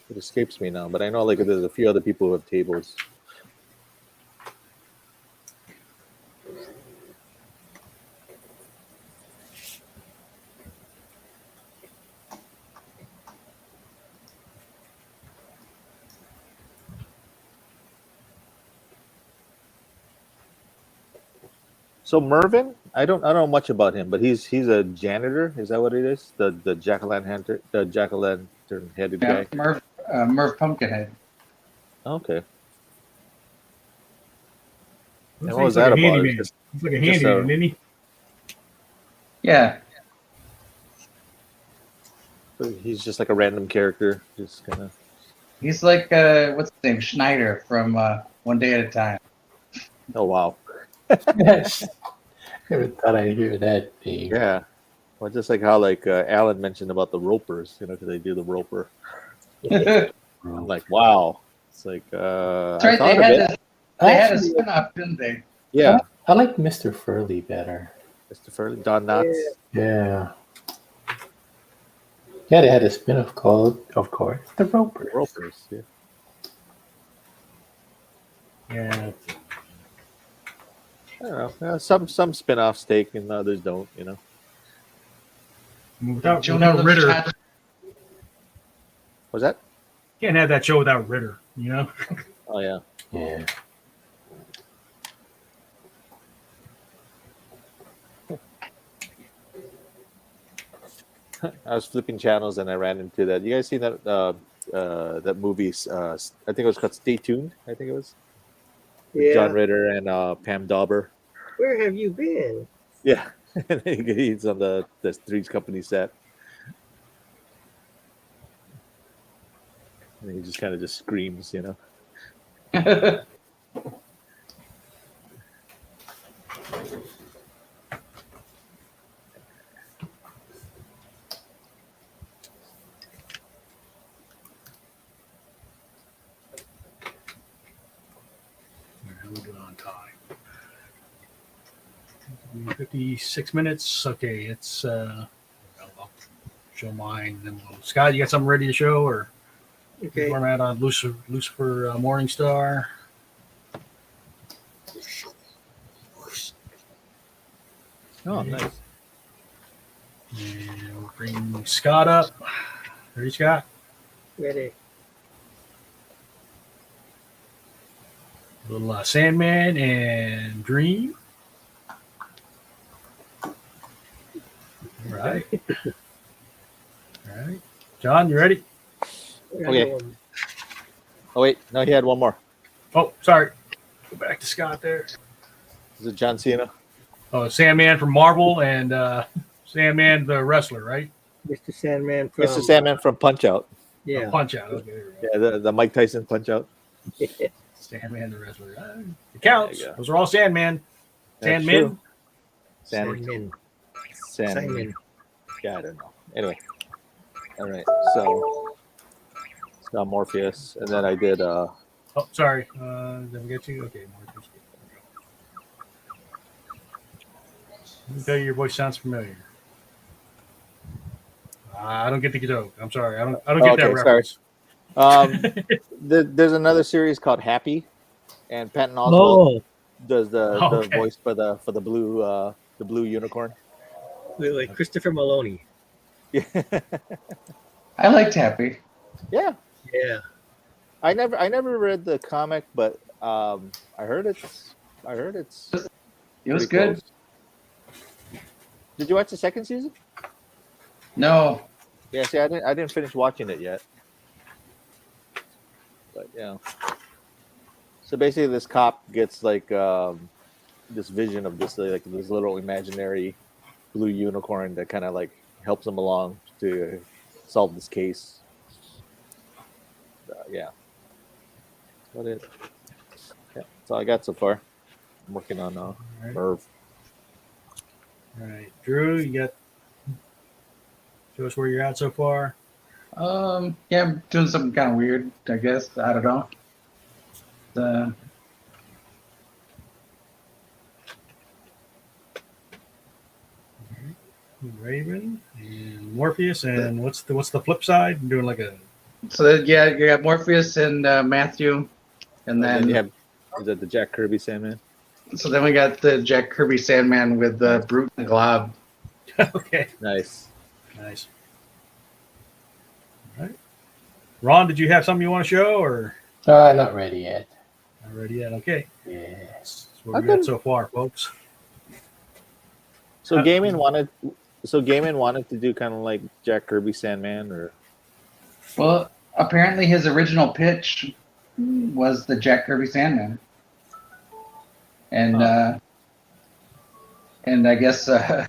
it escapes me now, but I know like there's a few other people who have tables. So Mervin, I don't know much about him, but he's a janitor. Is that what it is? The jack-o'-lantern headed Yeah, guy. Merv Pumpkinhead. Okay. Looks And like what was he's like that a about? handyman. He's like a handyman, isn't he? Yeah, He's just like a random character, just kind of. he's like what's his name? Schneider from One Day at a Time. Oh wow. Never thought I'd hear that name. Yeah. Well, just like how like Alan mentioned about the ropers, because they do the roper. That's I'm like, wow. It's like I right. thought of it. They had a Actually, spin-off, didn't they? Yeah. I like Mr. Furley better. Mr. Furley, Don Knotts. Yeah. Yeah, they had a spin-off called, of course, The Roper. Ropers. Yeah. Yeah. I don't know. Some spin-offs take and others don't. Without Jonah Lives Ritter, Child- Was that? can't have that show without Ritter. Oh yeah. Yeah. I was flipping channels and I ran into that. You guys seen that that movie? I think it was called Stay Tuned. I think it was with Yeah. John Ritter and Pam Dauber. Where have you been? Yeah, he's on the Three's Company set, and he just kind of just screams. We're doing on time. 56 minutes. Okay, it's I'll show mine. Then Scott, you got something ready to show, or Okay. format on Lucifer Morningstar? Oh, nice. And we'll bring Scott up. Ready, Scott? Ready. Little Sandman and Dream. All right. All right. John, you ready? Okay. Oh wait, no, he had one more. Oh, sorry. Go back to Scott there. Is it John Cena? Oh, Sandman from Marvel and Sandman the wrestler, right? Mr. Sandman from Mr. Sandman from Punch Out. Yeah. Punch Out. Okay, there we go. Yeah, the Mike Tyson Punch Out. Sandman the wrestler. It counts. There you go. Those are all Sandman. That's Sandman. true. Sandman. Simon. Yeah, I don't know. Anyway. All right. So it's got Morpheus, and then I did. Oh, sorry. Did we get you? Okay. Morpheus. Let me tell you, your voice sounds familiar. I don't get the joke. I'm sorry. I don't get that reference. There's another series called Happy, and Patton Oswalt does the voice for the blue unicorn. Like Christopher Maloney. Yeah. I liked Happy. Yeah. Yeah. I never read the comic, but I heard it's It was pretty good. close. Did you watch the second season? No. Yeah, see, I didn't finish watching it yet. But yeah. So basically, this cop gets like this vision of this little imaginary blue unicorn that kind of like helps him along to solve this case. Yeah. Yeah, that's all I got so far. I'm working on Merv. All right. Drew, you got. Show us where you're at so far. Yeah, I'm doing something kind of weird, I guess. I don't know. Raven and Morpheus, and what's the flip side? I'm doing like a. So yeah, you got Morpheus and Matthew, and then you have is that the Jack Kirby Sandman? so then we got the Jack Kirby Sandman with Brute and Glob. Okay. Nice. All right. Ron, did you have something you want to show, or Not ready yet. not ready yet? Okay. Yes. That's what we got so far, folks. So Gaiman wanted to do kind of like Jack Kirby Sandman, or Well, apparently his original pitch was the Jack Kirby Sandman, and I guess I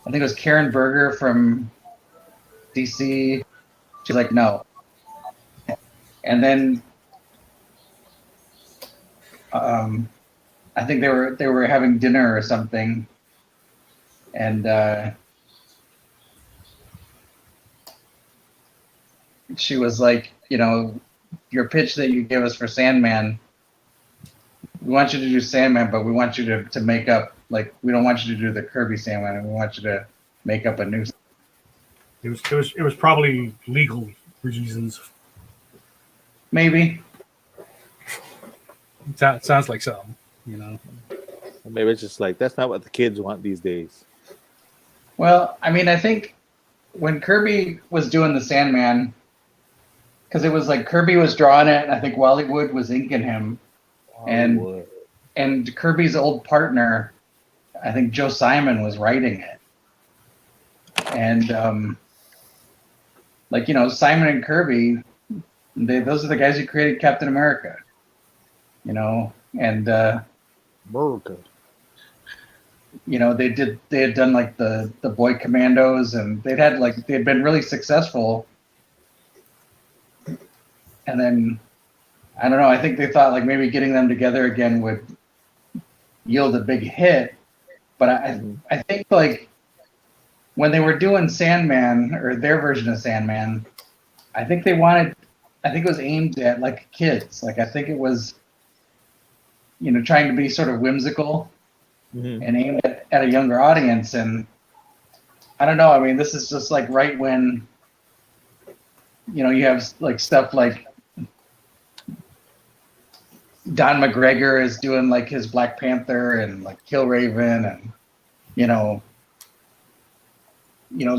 think it was Karen Berger from DC. She's like, no, and then I think they were having dinner or something, and she was like, your pitch that you gave us for Sandman, we want you to do Sandman, but we want you to make up, like, we don't want you to do the Kirby Sandman, and we want you to make up a new. It was probably legal reasons. Maybe. It sounds like something, you know. Or maybe it's just like that's not what the kids want these days. Well, I mean, I think when Kirby was doing the Sandman, because it was like Kirby was drawing it, and I think Wally Wood was inking him, and Kirby's old partner, I think Joe Simon, was writing it, and Simon and Kirby, those are the guys who created Captain America, and America. they had done like the Boy Commandos, and they had been really successful. And then I don't know, I think they thought like maybe getting them together again would yield a big hit. But I think like when they were doing Sandman, or their version of Sandman, I think it was aimed at like kids. Like I think it was trying to be sort of whimsical and aimed at a younger audience. And I don't know, I mean, this is just like right when you have like stuff like Don McGregor is doing like his Black Panther and like Killraven, and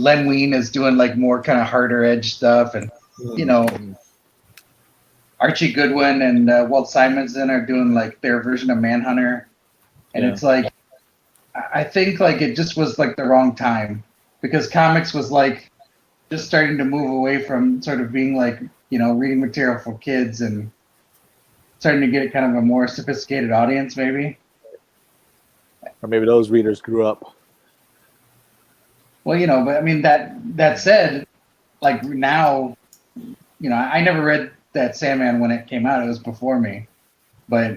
Len Wein is doing like more kind of harder edge stuff, and Archie Goodwin and Walt Simonson are doing like their version of Manhunter, and it's like I think like it just was like the wrong time, because comics was like just starting to move away from sort of being like reading material for kids and starting to get kind of a more sophisticated audience, maybe. Or maybe those readers grew up. Well, but I mean that said, like now, I never read that Sandman when it came out. It was before me, but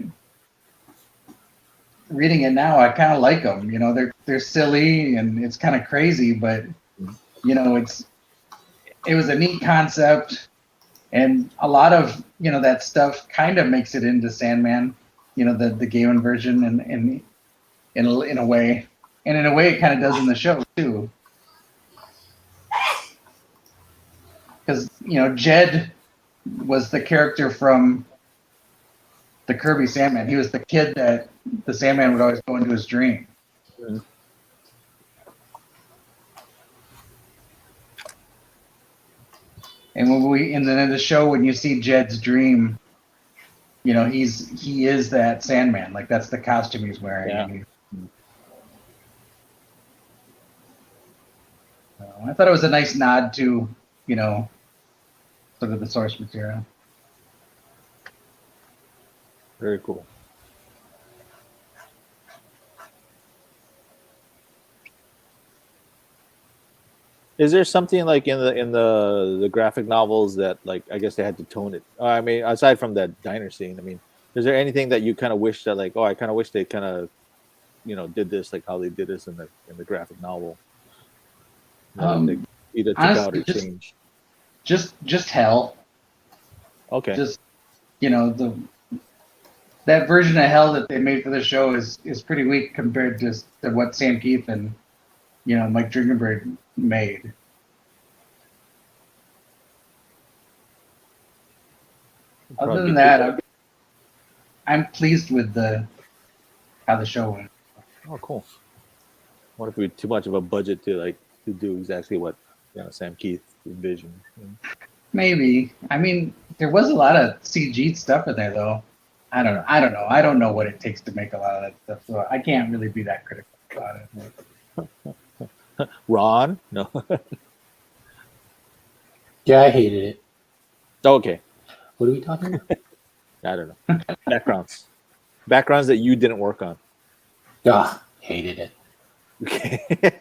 reading it now, I kind of like them. They're silly and it's kind of crazy, but it was a neat concept, and a lot of that stuff kind of makes it into Sandman, the Gaiman version, and in a way, and in a way it kind of does in the show too, because Jed was the character from the Kirby Sandman. He was the kid that the Sandman would always go into his dream. Yeah. And then in the show, when you see Jed's dream, he is that Sandman. Like that's the costume he's wearing. Yeah. I thought it was a nice nod to, sort of the source material. Very cool. Is there something like in the graphic novels that like I guess they had to tone it? I mean, aside from that diner scene, I mean, is there anything that you kind of wish that like, I kind of wish they kind of, did this like how they did this in the graphic novel? They either took out or changed. Just hell. Okay. Just that version of hell that they made for the show is pretty weak compared to what Sam Keith and Mike Dringenberg made. Other than that, I'm pleased with how the show went. Oh, cool. What if we had too much of a budget to do exactly what Sam Keith envisioned? Maybe. I mean, there was a lot of CG stuff in there, though. I don't know. I don't know what it takes to make a lot of that stuff, so I can't really be that critical about it. Ron? No. Yeah, I hated it. Okay. What are we talking about? I don't know. Backgrounds that you didn't work on. Hated it. Okay.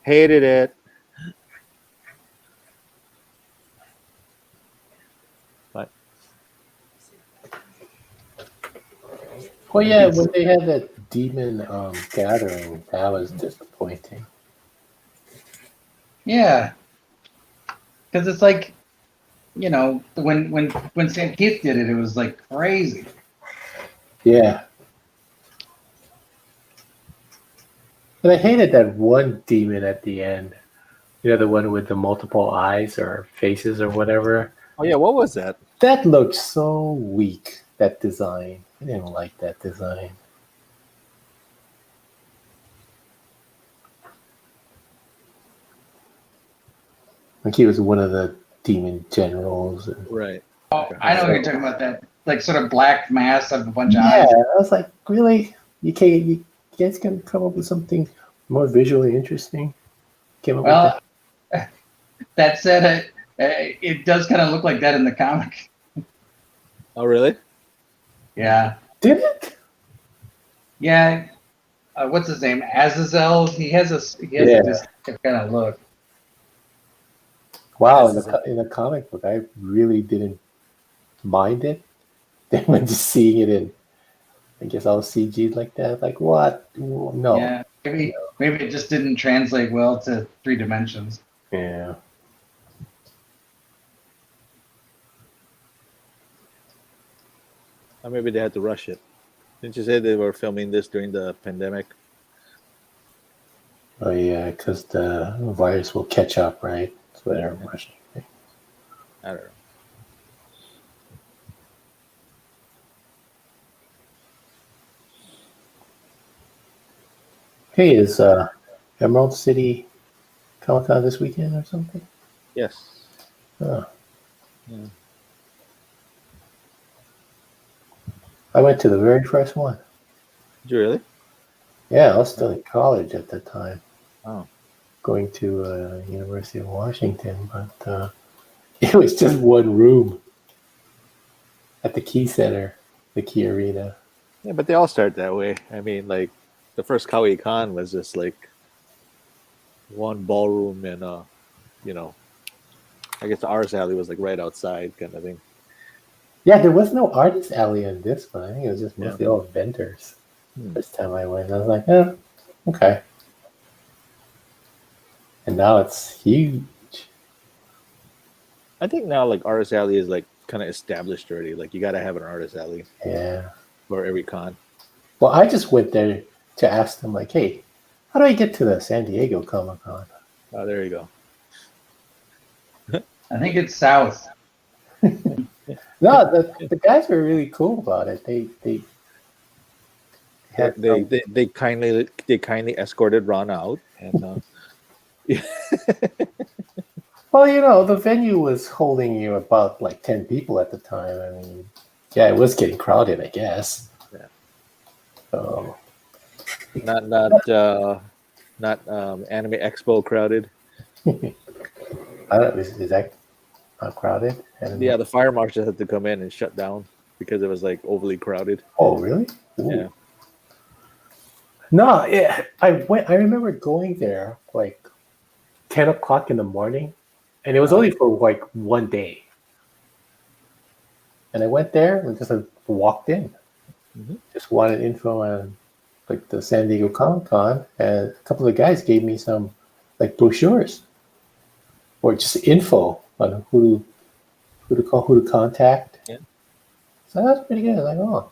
Hated it. But Well, yeah, when they had that demon gathering, that was disappointing. Yeah, because it's like, when Sam Keith did it, it was like crazy. Yeah. But I hated that one demon at the end. You know, the one with the multiple eyes or faces or whatever. Oh yeah, what was that? That looked so weak, that design. I didn't like that design. Like he was one of the demon generals. And, Right. Oh, I know what you're talking about. That like sort of black mass of a bunch of yeah, eyes. I was like, really? You guys can come up with something more visually interesting? Came up with that? Well, that said, it does kind of look like that in the comic. Oh really? Yeah, Did it? yeah. What's his name? Azazel. He has Yeah. this kind of look. Wow, This is it. in the comic book, I really didn't mind it. Then when just seeing it in, I guess all CG'd like that, like what? No. Yeah, maybe it just didn't translate well to 3 dimensions. Yeah. Or maybe they had to rush it. Didn't you say they were filming this during the pandemic? Oh yeah, because the virus will catch up, right? That's what they're rushing. I don't know. Hey, is Emerald City Comic Con this weekend or something? Yes. Oh. Yeah. I went to the very first one. Did you really? Yeah, I was still in college at that time, Oh. going to University of Washington, but it was just one room at the Key Center, the Key Arena. Yeah, but they all start that way. I mean, like the first Kawi Con was just like one ballroom and I guess the Arts Alley was like right outside kind of thing. Yeah, there was no artist alley in this one. I think it was just Yeah. mostly all vendors. Hmm. First time I went, I was like, oh, okay. And now it's huge. I think now like Artist Alley is like kind of established already. Like you got to have an Artist Alley Yeah. for every con. Well, I just went there to ask them, like, hey, how do I get to the San Diego Comic Con? Oh, there you go. I think it's south. No, the guys were really cool about it. They had They kindly escorted Ron out and well, the venue was holding you about like 10 people at the time. I mean, yeah, it was getting crowded, I guess. Yeah. So not Anime Expo crowded. I don't, is that not crowded? I don't know. Yeah, the fire marshal had to come in and shut down because it was like overly crowded. Oh, really? Ooh. Yeah. No, yeah, I remember going there like 10 o'clock in the morning, and it was only for like one day. And I went there and just walked in. Mhm. Just wanted info on like the San Diego Comic Con, and a couple of guys gave me some like brochures or just info on who to call, who to contact. Yeah. So that's pretty good. Like, oh,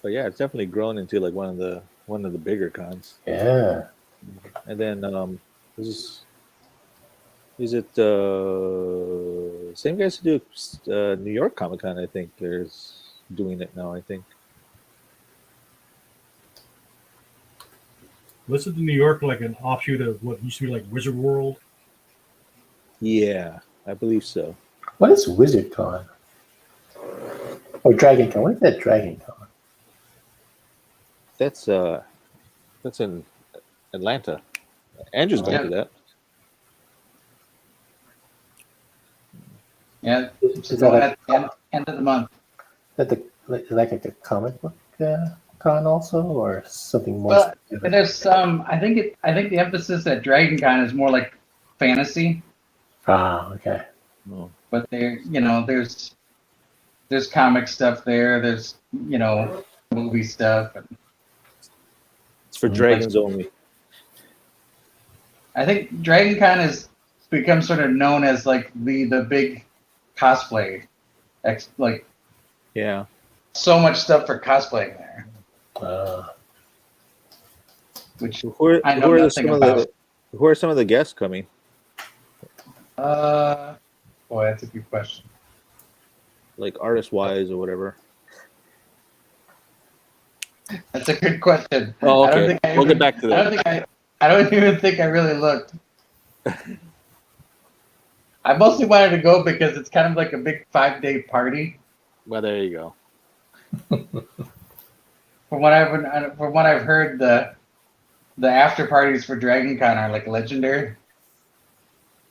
But yeah, it's definitely grown into like one of the bigger cons. yeah. And then is it same guys who do New York Comic Con? I think there's doing it now. I think. Wasn't New York like an offshoot of what used to be like Wizard World? Yeah, I believe so. What is WizardCon? Oh, Dragon Con. What is that Dragon Con? That's in Atlanta. Andrew's going to that. Yeah, Is so that at the end of the month. like a comic book con also, or something more? Well, specific? there's some. I think the emphasis at Dragon Con is more like fantasy, Ah, okay. Oh. but there's comic stuff there. There's movie stuff. And It's for dragons only. I think Dragon Con has become sort of known as like the big cosplay, like Yeah. so much stuff for cosplaying there, which Who are, I who know are nothing about. who are some of the guests coming? Boy, that's a good question. Like artist wise or whatever. That's a good question. Oh, I don't okay. think I We'll even, get back to that. I don't even think I really looked. I mostly wanted to go because it's kind of like a big 5-day party. Well, there you go. From what I've heard, the after parties for Dragon Con are like legendary.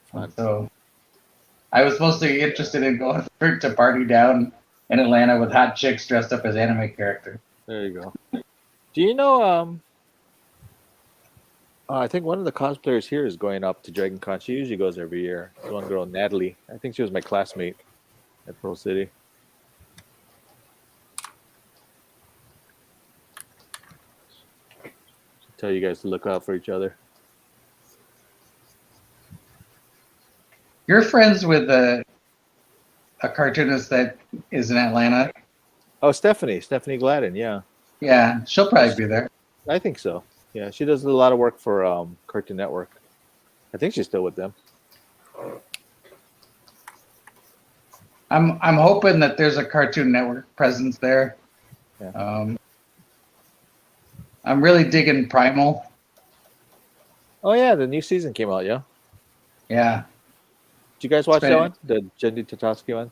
Fun. So I was mostly interested in going to party down in Atlanta with hot chicks dressed up as anime characters. There you go. Do you know? I think one of the cosplayers here is going up to Dragon Con. She usually goes every year. This one girl, Natalie. I think she was my classmate at Pearl City. Tell you guys to look out for each other. You're friends with a cartoonist that is in Atlanta. Oh, Stephanie Gladden. Yeah, Yeah, she'll probably be there. I think so. Yeah, she does a lot of work for Cartoon Network. I think she's still with them. I'm hoping that there's a Cartoon Network presence there. Yeah. I'm really digging Primal. Oh yeah, the new season came out. Yeah. Yeah. Did you guys watch It's that been- one? The Jenny Tatowski one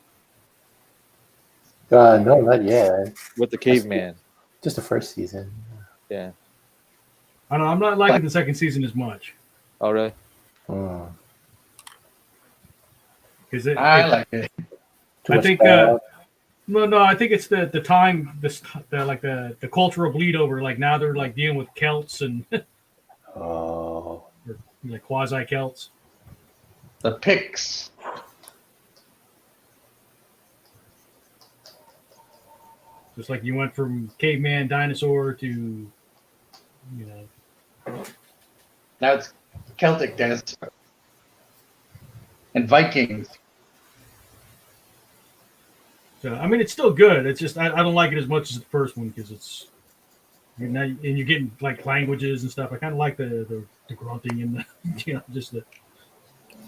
No, not yet. with the caveman. Just the first season. Yeah. I don't know. I'm not liking the second season as much Oh really? Hmm. because I like it. Too I much think bad. no, I think it's the time, the cultural bleed over. Like now they're like dealing with Celts and Oh. like quasi Celts. The Pix. Just like you went from caveman, dinosaur to, Now it's Celtic dance. And Vikings. So I mean, it's still good. It's just I don't like it as much as the first one because it's and you're getting like languages and stuff. I kind of like the grunting and the, just the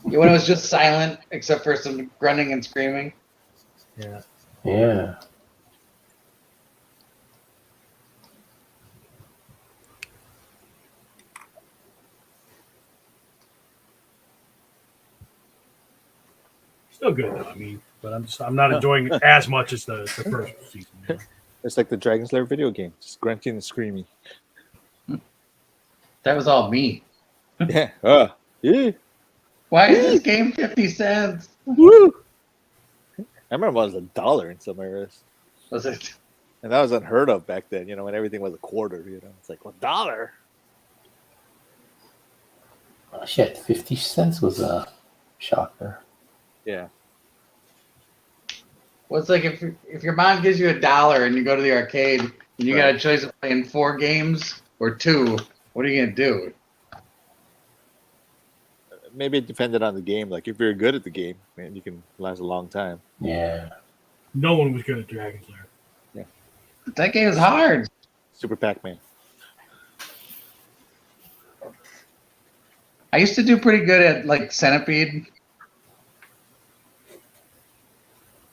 When it was just silent, except for some grunting and screaming. yeah. Yeah. Still good though. I mean, but I'm not enjoying it as much as the first season. It's like the Dragon Slayer video game, just grunting and screaming. That was all me. Yeah. Yeah. Why is this game 50 cents? Woo! I remember it was $1 in some areas. Was it? And that was unheard of back then, when everything was a quarter, It's like, $1? Oh, shit, 50 cents was a shocker. Yeah. Well, it's like if your mom gives you $1 and you go to the arcade and you got Right. a choice of playing 4 games or 2, what are you gonna do? Maybe it depended on the game. Like, if you're good at the game, man, you can last a long time. Yeah. No one was good at Dragon Slayer. That game is hard. Super Pac-Man. I used to do pretty good at like Centipede,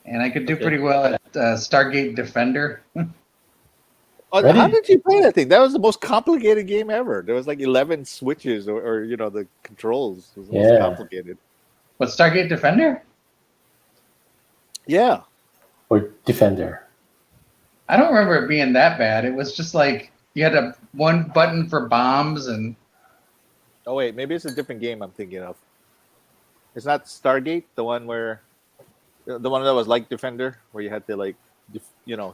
and I could do pretty well at Stargate Defender. Oh, Ready? how did you play that thing? That was the most complicated game ever. There was like 11 switches, or the controls. It was the most Yeah. complicated. What, Stargate Defender? Yeah. Or Defender. I don't remember it being that bad. It was just like you had one button for bombs and Oh wait, maybe it's a different game I'm thinking of. It's not Stargate, the one that was like Defender, where you had to like,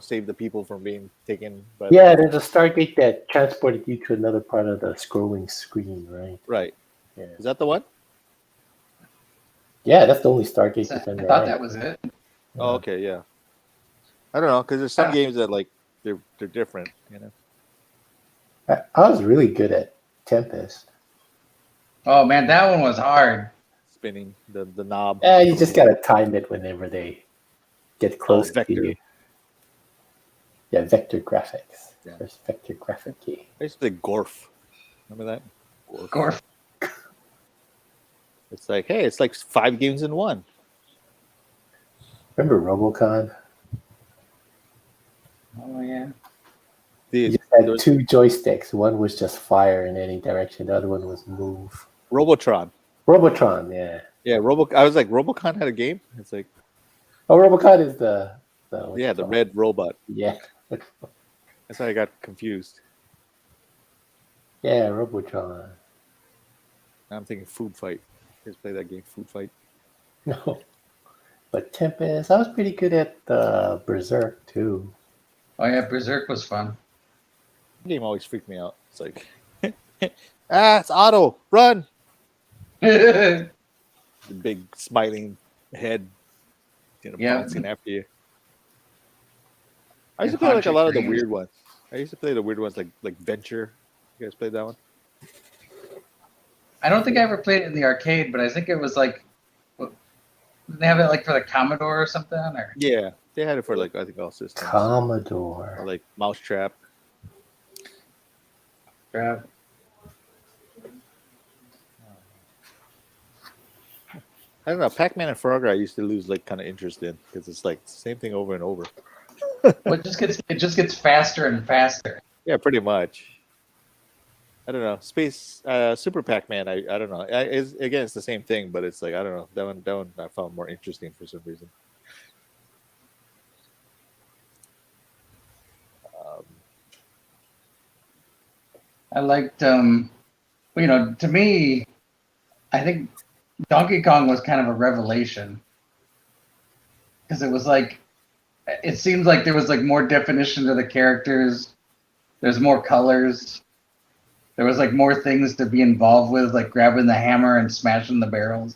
save the people from being taken by. Yeah, there's a Stargate that transported you to another part of the scrolling screen, right? Right. Yeah. Is that the one? Yeah, that's the only Stargate I Defender. thought I that have. was it. Oh, okay, yeah. I don't know, because there's some games that like they're different, you know. I was really good at Tempest. Oh man, that one was hard. Spinning the knob. You just gotta time it whenever they get close to vector. you. Yeah, vector graphics. Yeah. First vector graphic key. I used to play Gorf. Remember that? Gorf. It's like, hey, it's like 5 games in one. Remember Robocon? Oh yeah. You The just had 2 joysticks. One was just fire in any direction. The other one was move. Robotron. Robotron, yeah. Yeah, I was like, Robocon had a game. It's like, Oh, Robocon is the red robot. Yeah. That's why I got confused. Yeah, Robotron. Now I'm thinking Food Fight. You guys play that game, Food Fight? No. But Tempest, I was pretty good at Berserk too. Oh yeah, Berserk was fun. The game always freaked me out. It's like, it's Otto, run! The big smiling head, bouncing after you. I used to play like a lot of the weird ones. I used to play the weird ones like Venture. You guys played that one? I don't think I ever played it in the arcade, but I think it was like, didn't they have it like for the Commodore or something? Or Yeah, they had it for like I think all systems. Commodore. Or like Mousetrap. yeah. I don't know. Pac-Man and Frogger, I used to lose like kind of interest in because it's like the same thing over and over. Well, it just gets faster and faster. Yeah, pretty much. I don't know. Super Pac-Man. I don't know. It's the same thing, but it's like I don't know. That one I found more interesting for some reason. I liked, to me, I think Donkey Kong was kind of a revelation because it was like, it seems like there was like more definition to the characters. There's more colors. There was like more things to be involved with, like grabbing the hammer and smashing the barrels.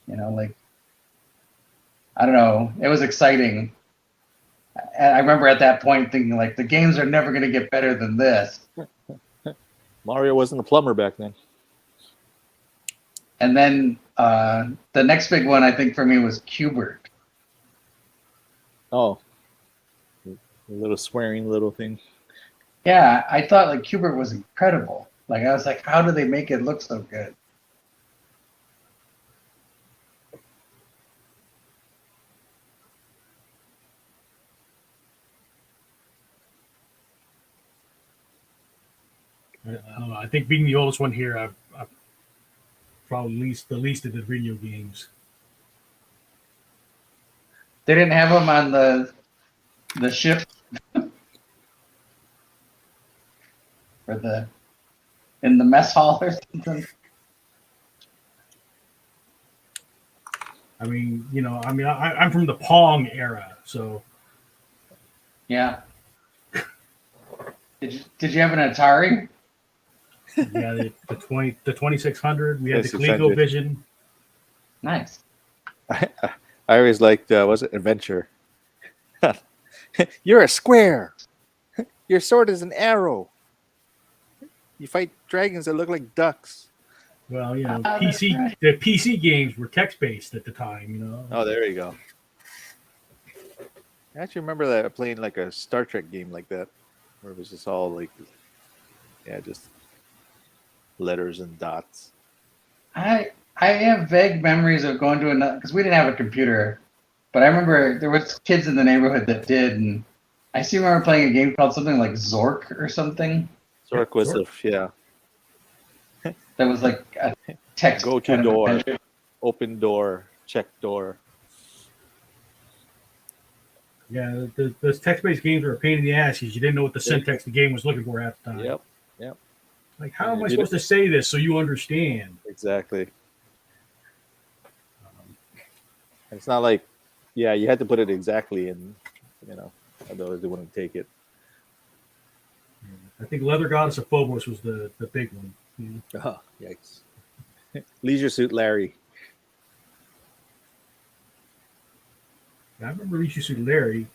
Yeah. Like, I don't know. It was exciting. And I remember at that point thinking like the games are never going to get better than this. Mario wasn't a plumber back then. And then the next big one I think for me was Qbert. Oh, a little swearing little thing. Yeah, I thought like Qbert was incredible. Like I was like, how do they make it look so good? I don't know. I think being the oldest one here, I've probably the least of the video games. They didn't have them on the ship or in the mess hall or something. I mean, I'm from the Pong era, so Yeah. Did you have an Atari? yeah, the 2600. We had the 2600. ColecoVision. Nice. I always liked was it Adventure? You're a square. Your sword is an arrow. You fight dragons that look like ducks. Well, PC right. The PC games were text based at the time. Oh, there you go. I actually remember that playing like a Star Trek game like that, where it was just all like, just letters and dots. I have vague memories of going to another because we didn't have a computer, but I remember there was kids in the neighborhood that did, and I still remember playing a game called something like Zork or something. Zork was That was like a text. Go to door, open door, check door. Yeah, those text-based games were a pain in the ass because you didn't know what the syntax the game was looking for half the time. Yep. Like, how am I supposed to say this so you understand? Exactly. It's not like, you had to put it exactly in, otherwise they wouldn't take it. I think Leather Goddess of Phobos was the big one. Oh, yikes. Leisure Suit Larry. I remember Leisure Suit Larry.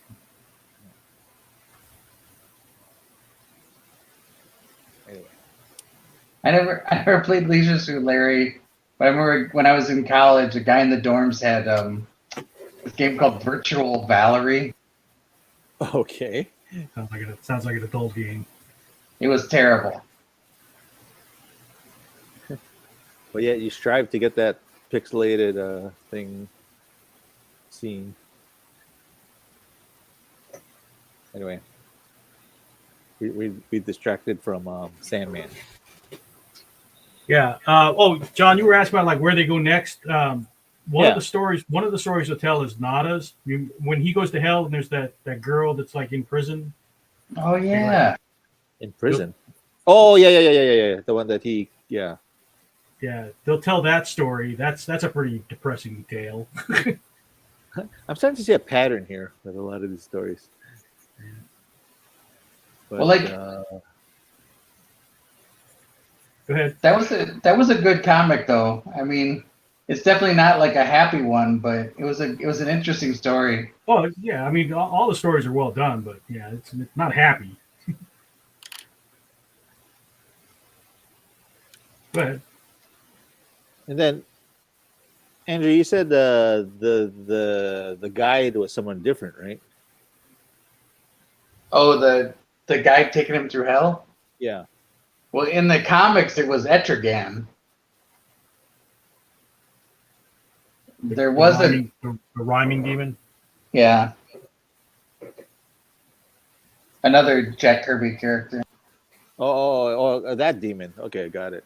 I never played Leisure Suit Larry, but I remember when I was in college, a guy in the dorms had this game called Virtual Valerie. Okay. Sounds like an adult game. It was terrible. But yeah, you strive to get that pixelated thing scene. Anyway, we distracted from Sandman. Yeah. John, you were asking about like where they go next. One Yeah. of the stories to tell is Nada's. When he goes to hell, and there's that girl that's like in prison. Oh yeah. In prison. Oh yeah. The one that he Yeah, they'll tell that story. That's a pretty depressing tale. I'm starting to see a pattern here with a lot of these stories. But, Well, like Go ahead. that was a good comic though. I mean, it's definitely not like a happy one, but it was an interesting story. Oh yeah, I mean all the stories are well done, but yeah, it's not happy. Go ahead. and then Andrew, you said the guide was someone different, right? Oh, the guy taking him through hell? Yeah. Well, in the comics it was Etrigan. There was the rhyming demon. yeah. Another Jack Kirby character. Oh, that demon. Okay, got it.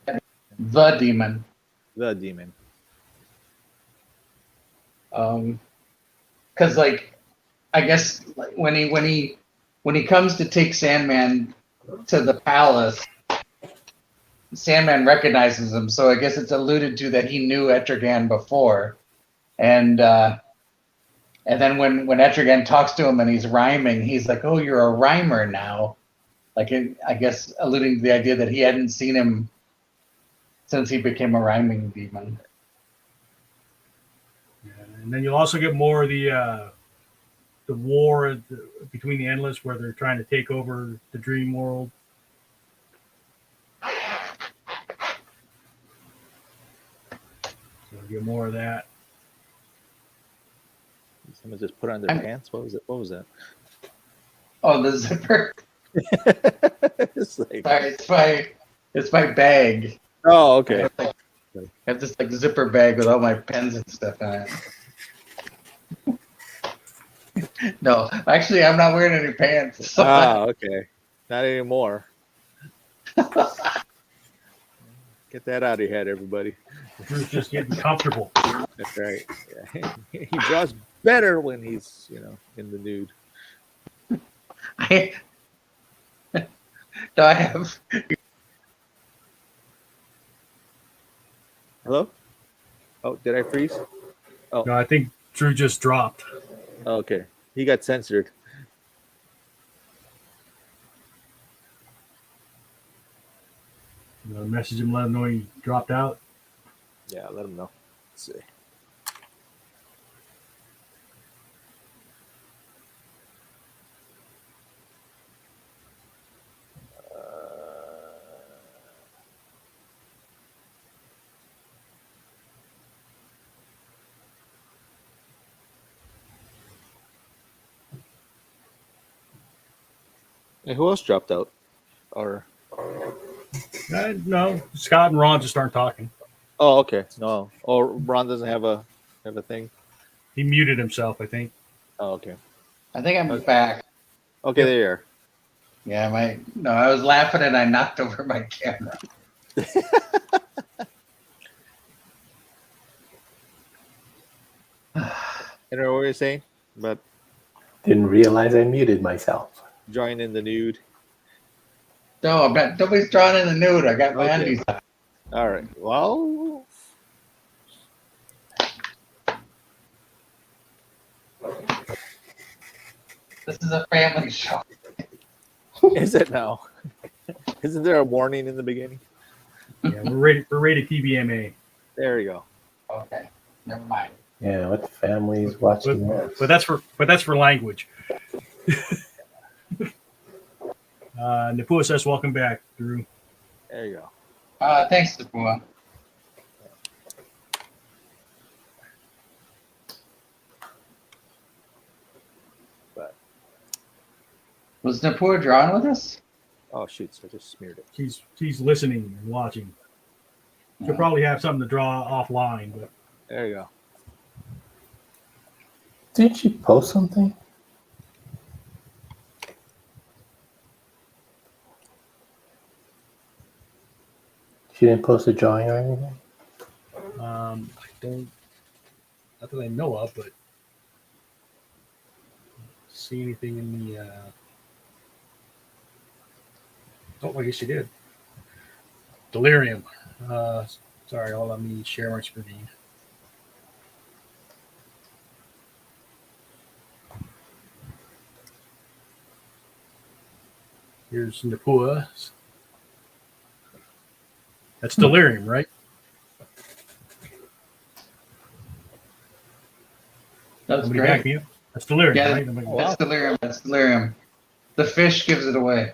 The demon. The demon. Because like, I guess like, when he comes to take Sandman to the palace, Sandman recognizes him. So I guess it's alluded to that he knew Etrigan before, and then when Etrigan talks to him and he's rhyming, he's like, "Oh, you're a rhymer now." Like I guess alluding to the idea that he hadn't seen him since he became a rhyming demon. Yeah, and then you'll also get more of the war between the Endless, where they're trying to take over the dream world. So you'll get more of that. Someone just put on their pants. What was it? What was that? Oh, the zipper. It's like, Sorry, it's my bag. oh, okay. I have this like zipper bag with all my pens and stuff in it. No, actually, I'm not wearing any pants. So Okay. Not anymore. Get that out of your head, everybody. Drew's just getting comfortable. That's right. Yeah. He draws better when he's, in the nude. I have. Hello? Oh, did I freeze? No, I think Drew just dropped. Oh, okay. He got censored. Message him, let him know he dropped out. Yeah, let him know. Let's see. Hey, who else dropped out? Or No, Scott and Ron just aren't talking. oh, okay. No. Oh, Ron doesn't have a thing. He muted himself, I think. Oh, okay. I think I'm back. Okay, there you are. Yeah, I was laughing and I knocked over my camera. You know what you're saying? But Didn't realize I muted myself. join in the nude. No, I'm not. Nobody's drawing in the nude. I got my Okay. undies on. All right. Well, This is a family show. is it now? Isn't there a warning in the beginning? Yeah, we're rated TVMA. There you go. Okay, never mind. Yeah, what family's watching this? But that's for language. Napua says, "Welcome back, Drew." There you go. Thanks, Napua. But Was Napua drawing with us? oh shoot, I just smeared it. She's listening and watching. She'll No. probably have something to draw offline, but There you go. Didn't she post something? She didn't post a drawing or anything? I don't, not that I know of, but see anything in the. Oh, I guess you did. Delirium. Sorry, hold on, let me share my screen. Here's Napua. That's Delirium, right? That's Somebody great. back me up. That's Delirium, Yeah, right? Nobody- That's delirium. That's delirium. The fish gives it away,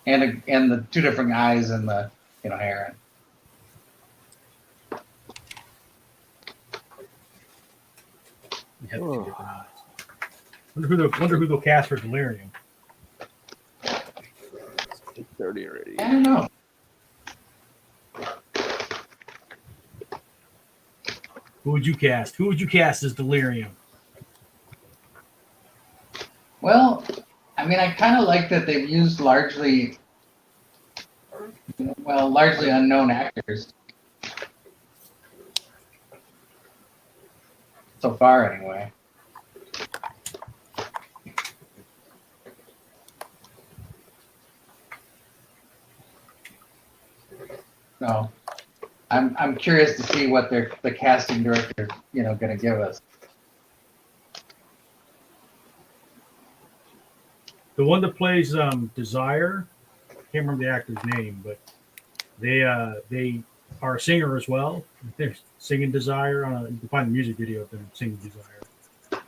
and the two different eyes and the hair. you have two different eyes. Wonder who they'll cast for Delirium. 8:30 already. I don't know. Who would you cast? Who would you cast as Delirium? Well, I mean, I kind of like that they've used largely unknown actors so far, anyway. So, I'm curious to see what the casting director going to give us. The one that plays Desire, I can't remember the actor's name, but they are a singer as well. They're singing Desire. You can find the music video of them singing Desire.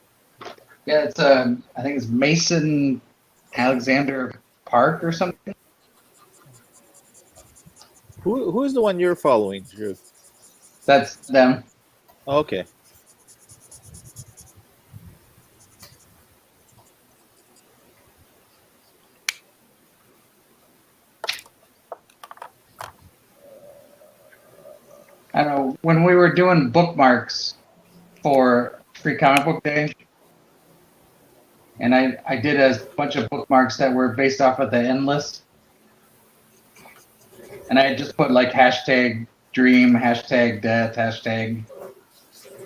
Yeah, it's I think it's Mason Alexander Park or something. Who is the one you're following, Drew? That's them. Oh, okay. I don't know, when we were doing bookmarks for Free Comic Book Day, and I did a bunch of bookmarks that were based off of the end list, and I just put like hashtag dream, hashtag death, hashtag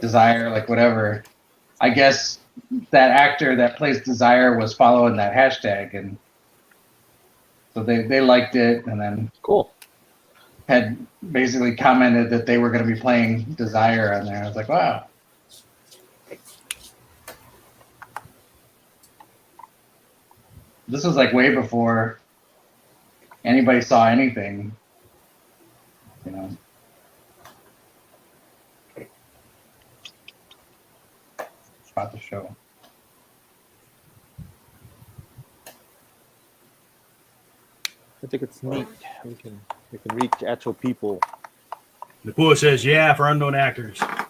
desire, like whatever. I guess that actor that plays Desire was following that hashtag, and so they liked it, and then Cool. had basically commented that they were going to be playing Desire on there. I was like, wow. This was like way before anybody saw anything, about the show. I think it's neat. We can reach actual people. Napua says, yeah, for unknown actors. Stop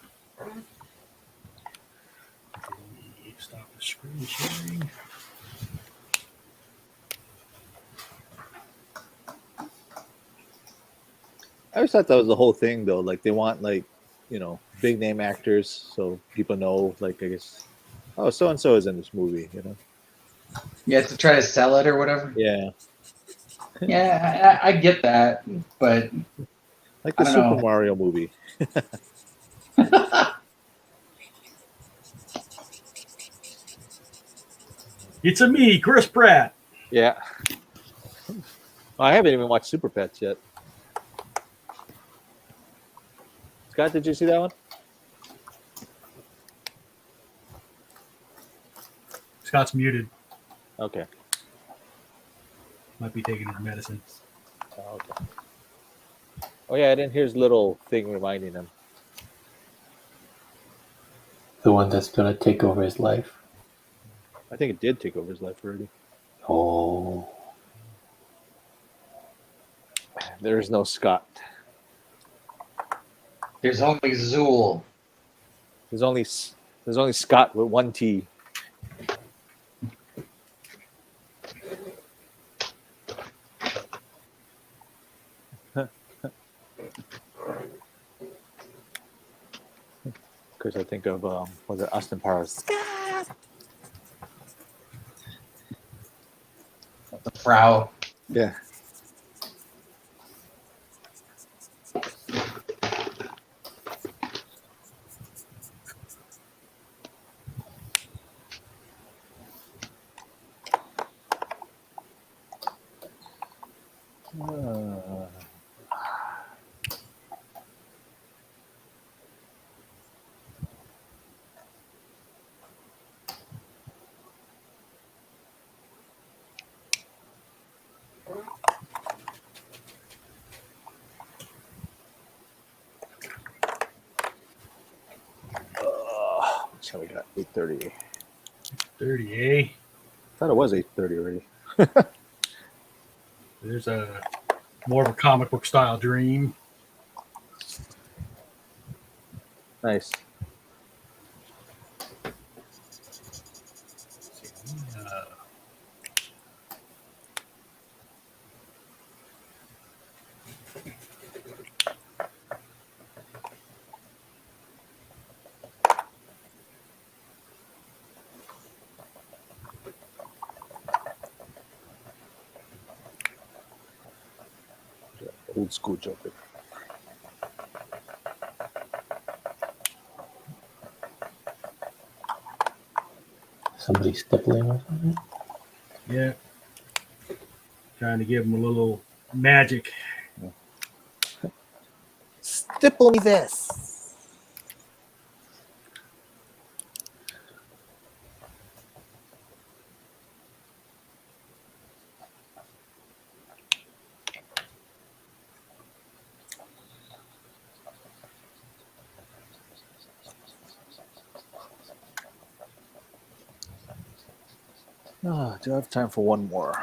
the screen sharing. I always thought that was the whole thing, though. Like they want big name actors, so people know. Like I guess, oh, so and so is in this movie. Yeah, to try to sell it or whatever. Yeah. Yeah, I get that, but Like the I don't Super know. Mario movie. It's a me, Chris Pratt. Yeah. I haven't even watched Super Pets yet. Scott, did you see that one? Scott's muted. Okay. Might be taking his medicine. Oh, okay. Oh yeah, I didn't hear his little thing reminding him. The one that's gonna take over his life. I think it did take over his life already. Oh. Man, There is no Scott. There's only Zool. There's only Scott with one T. Because I think of was it Austin Powers? The Frau. Yeah. So we got 8:30. 30, eh? Thought it was 8:30 already. There's a more of a comic book style dream. Nice. Uh, Old school Joker. Somebody stippling or something. yeah. Trying to give him a little magic. Stipple me this. Do I have time for one more?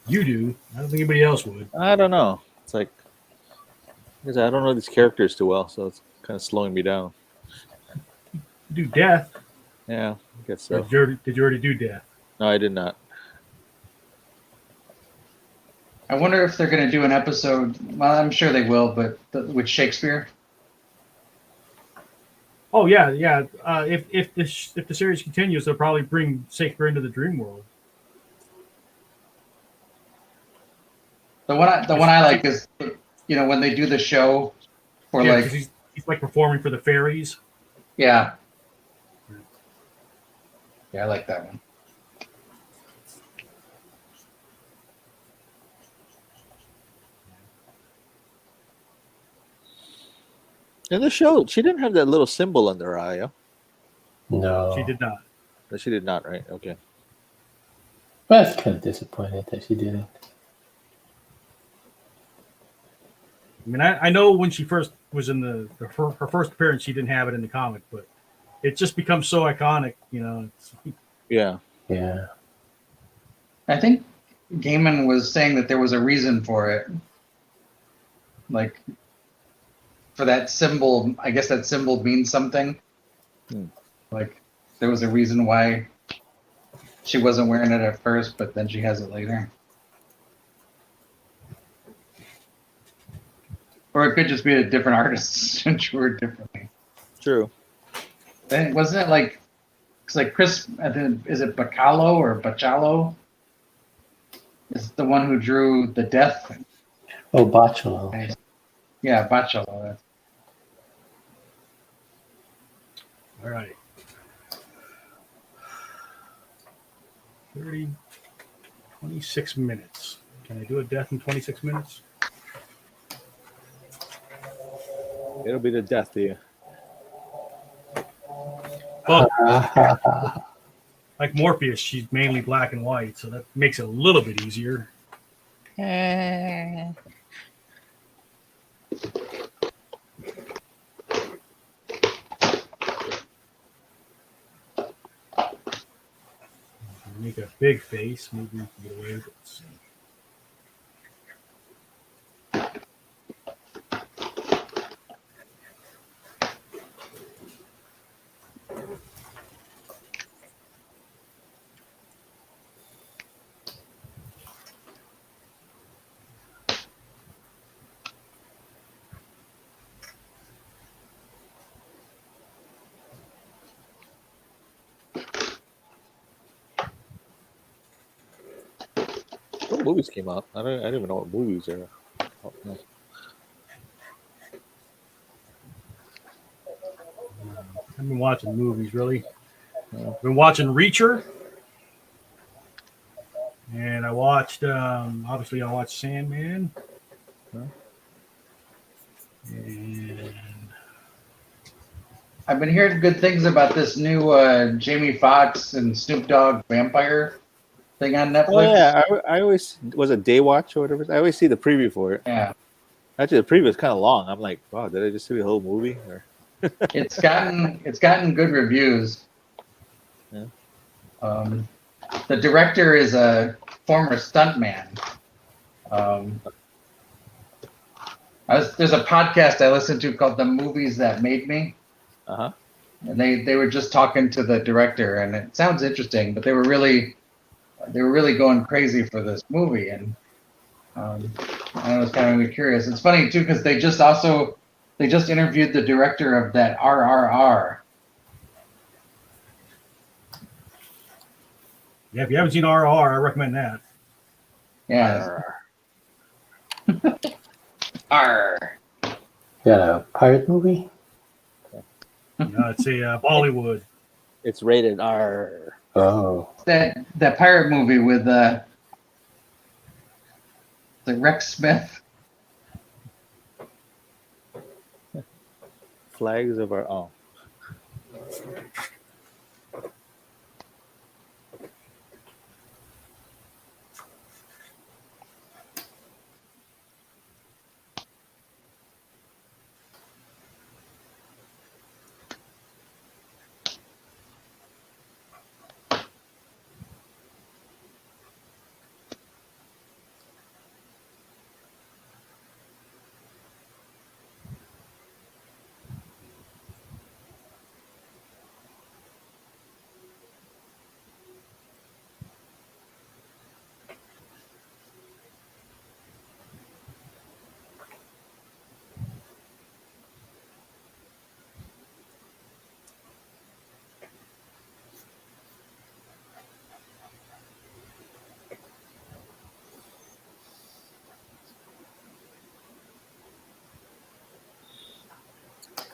You do. I don't think anybody else would. I don't know. It's like, because I don't know these characters too well, so it's kind of slowing me down. Do death. Yeah, I guess Or so. did you already do death? No, I did not. I wonder if they're going to do an episode. Well, I'm sure they will, but with Shakespeare. Oh yeah, yeah. If the series continues, they'll probably bring Shakespeare into the dream world. The one I like is, when they do the show for Yeah, because like, he's like performing for the fairies. yeah, I like that one. In the show, she didn't have that little symbol under her eye. Yeah? No. She did not. No, she did not, right? Okay. But I was kind of disappointed that she didn't. I mean, I know when she first was in her first appearance, she didn't have it in the comic, but it just becomes so iconic. It's, Yeah. Yeah. I think Gaiman was saying that there was a reason for it. Like, for that symbol, I guess that symbol means something. Like, there was a reason why she wasn't wearing it at first, but then she has it later. Or it could just be a different artist and drew it differently. True. Then wasn't it like, it's like Chris, I think, is it Bacalo or Bacalo? Is the one who drew the death. Oh, Bachelor. Yeah, Bacalo. all right. 30, 26 minutes. Can I do a death in 26 minutes? It'll be the death of you. Well, like Morpheus, she's mainly black and white, so that makes it a little bit easier. Make a big face. Maybe we can get away with it. What movies came out? I don't even know what movies are. Oh, no. I've been watching movies, really. I've been watching Reacher. And I watched, obviously, I watched Sandman. And I've been hearing good things about this new Jamie Foxx and Snoop Dogg vampire thing on Netflix. Oh yeah, I always was a day watch or whatever. I always see the preview for it. Yeah. Actually, the preview is kind of long. I'm like, wow, did I just see the whole movie? Or It's gotten good reviews. Yeah. The director is a former stuntman. There's a podcast I listen to called "The Movies That Made Me," uh-huh. and they were just talking to the director, and it sounds interesting, but they were really going crazy for this movie, and I was kind of curious. It's funny too because they just interviewed the director of that RRR. yeah, if you haven't seen RR, I recommend that. Yeah. R. Yeah, a pirate movie. It's a Bollywood. It's rated R. Oh, That pirate movie with the Rex Smith. Flags of our own.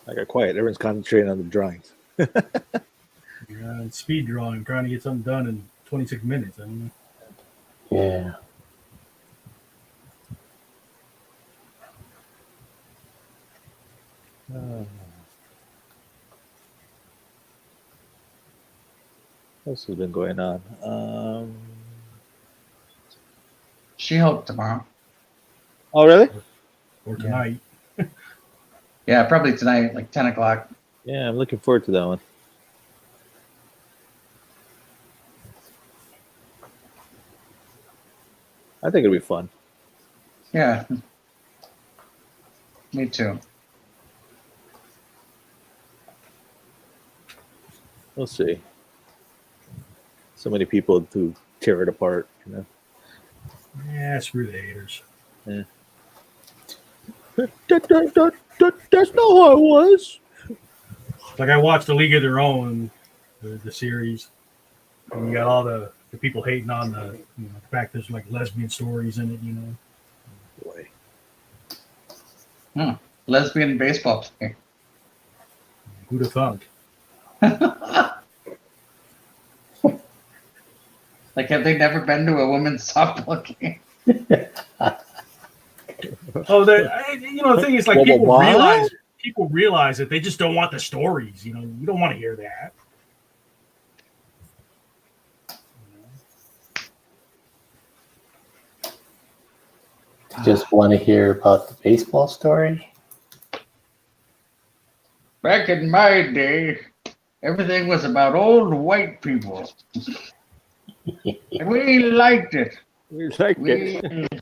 I got quiet. Everyone's concentrating on the drawings. Speed drawing, trying to get something done in 26 minutes. I mean, yeah. What else has been going on? She-Hulk tomorrow. Oh, really? or tonight. Yeah, probably tonight, like 10 o'clock. Yeah, I'm looking forward to that one. I think it'll be fun. Yeah. Me too. We'll see. So many people to tear it apart, you know. Yeah, screw the haters. Yeah. That's not how it was. Like I watched The League of Their Own, the series, and you got all the people hating on the fact there's like lesbian stories in it, Boy. Lesbian baseball player. Who'd have thunk? Like, have they never been to a women's softball game? Oh, the thing is, like, What? people realize that they just don't want the stories. You don't want to hear that. Just want to hear about the baseball story. Back in my day, everything was about old white people. And we liked it. We liked it.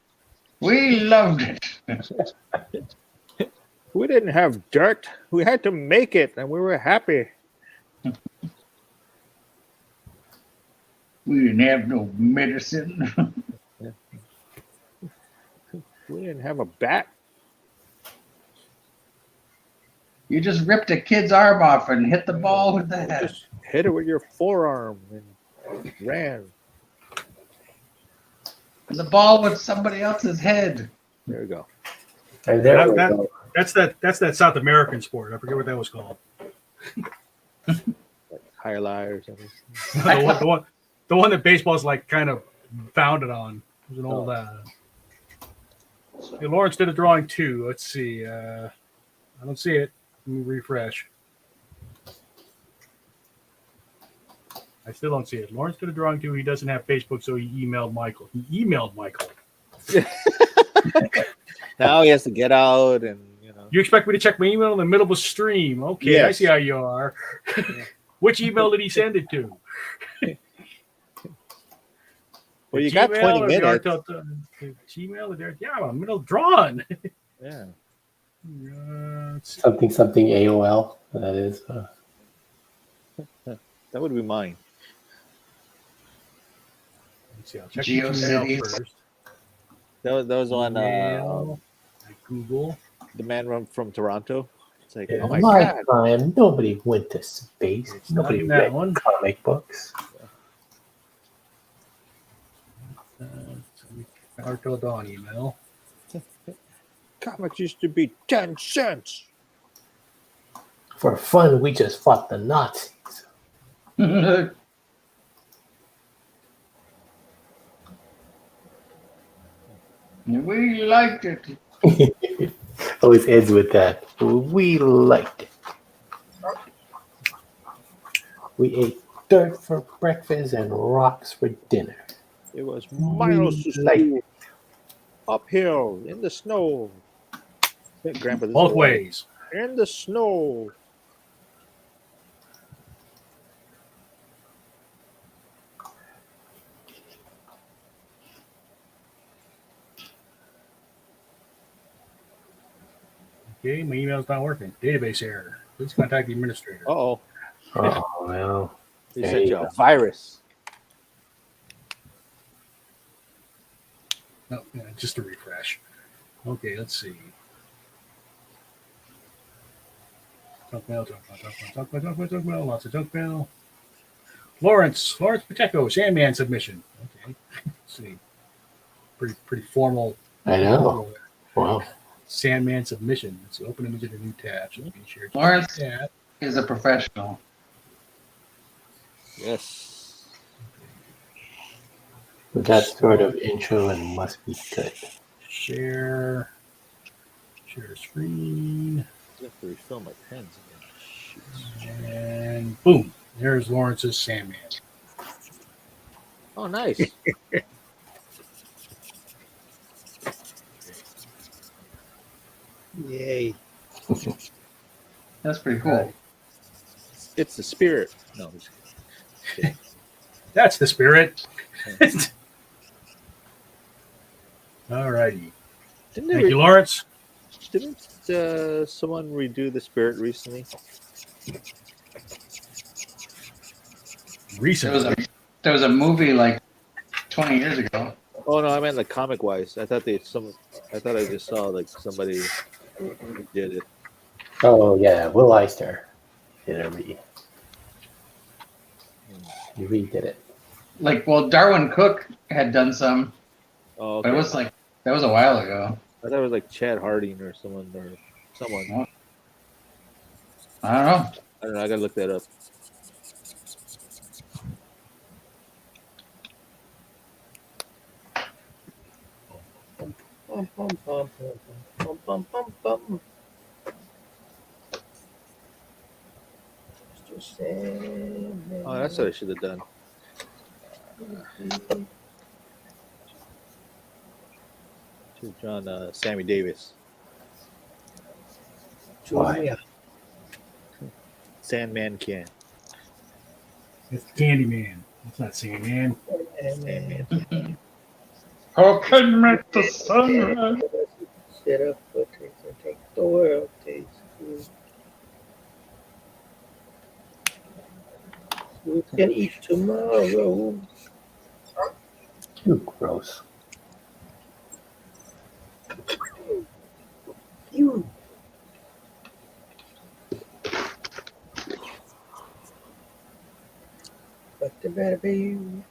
We loved it. We didn't have dirt. We had to make it, and we were happy. We didn't have no medicine. We didn't have a bat. You just ripped a kid's arm off and hit the ball with the head. Just hit it with your forearm and ran. The ball with somebody else's head. There we go. And there That- we that- go. That's that South American sport. I forget what that was called. Like highlight or something. the one that baseball's like kind of founded on. It was an old. Hey, Lawrence did a drawing too. Let's see. I don't see it. Let me refresh. I still don't see it. Lawrence did a drawing too. He doesn't have Facebook, so he emailed Michael. Now he has to get out and You expect me to check my email in the middle of a stream? Okay, I Yes. see how you are. Which email did he send it to? Well, you The got Gmail 20 or the minutes. Gmail or the yeah, I'm in the middle of drawing. Yeah. Let's see. Something AOL. That is. That would be mine. Let's see. I'll check GeoCities. Gmail first. That was on Email, Google. the man from Toronto. It's like, In oh my my God. time, nobody went to space. It's not Nobody in that read one. comic books. Arto Dawn email. Comics used to be 10 cents. For fun, we just fought the Nazis. We liked it. Always ends with that. We liked it. We ate dirt for breakfast and rocks for dinner. It was miles to Like- school. Uphill, in the snow. Hey, Grandpa, this is Both a lot. ways. In the snow. Okay, my email's not working. Database error. Please contact the administrator. Uh-oh. Oh, well. They There sent you you a go. virus. No, yeah, just a refresh. Okay, let's see. Junk mail, junk mail, lots of junk mail. Lawrence Pacheco, Sandman submission. Okay, let's see. Pretty formal. I know. formal Wow. Sandman submission. Let's see. Open image in a new tab. So be sure to Lawrence tab. is a professional. Yes. With that sort of intro, and must be good. Share screen. I have to refill my pens again. Shoot. And boom, there's Lawrence's Sandman. Oh, nice. Yay. That's pretty cool. It's the spirit. No, I'm just kidding. That's the spirit. All righty. Didn't, Thank you, Lawrence. didn't someone redo the spirit recently? Recently. There was a movie like 20 years ago. Oh no, I meant like comic wise. I thought I just saw like somebody did it. Oh, yeah. Will Eisner did a read. He redid it. Like, well, Darwin Cook had done some, Oh, but okay. it was like that was a while ago. I thought it was like Chad Harding or someone. I don't know. I don't know. I gotta look that up. Bum, bum, bum, bum, bum, bum, bum. Mr. Sandman. Oh, that's what I should have done. To John Sammy Davis, Why? Sandman can. It's Candyman. It's not Sandman. Sandman. How can you make the sun rise? Set up for take the world. Taste food. We can eat tomorrow. Too gross. You. But the better be you.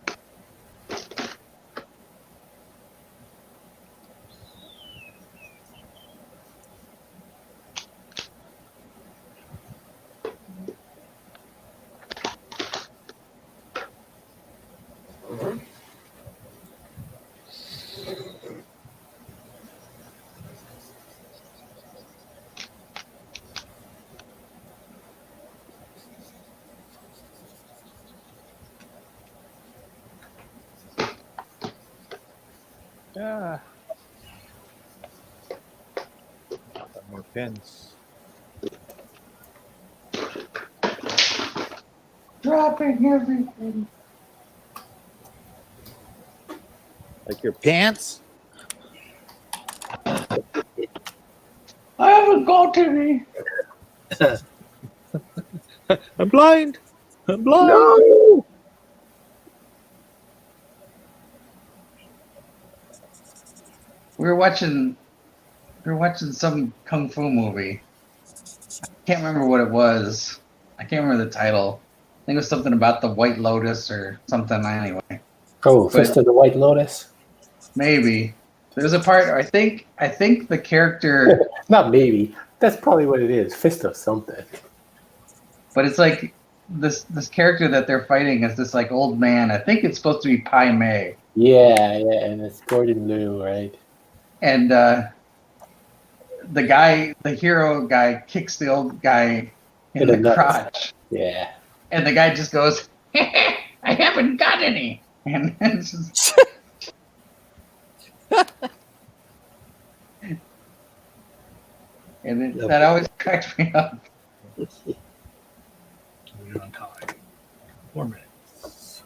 Yeah. Got more pins. Dropping everything. Like your pants? I haven't got any. I'm blind. I'm blind. No. We were watching some kung fu movie. I can't remember what it was. I can't remember the title. I think it was something about the White Lotus or something. Anyway, Oh, But- Fist of the White Lotus. maybe there's a part. I think the character, Not maybe. That's probably what it is. Fist of something. but it's like this character that they're fighting is this like old man. I think it's supposed to be Pai Mei, Yeah, and it's Gordon Liu, right? and the hero guy, kicks the old guy in In the the nuts. crotch. Yeah. And the guy just goes, I haven't got any. And it's just, that always cracks me up. We're on time. 4 minutes.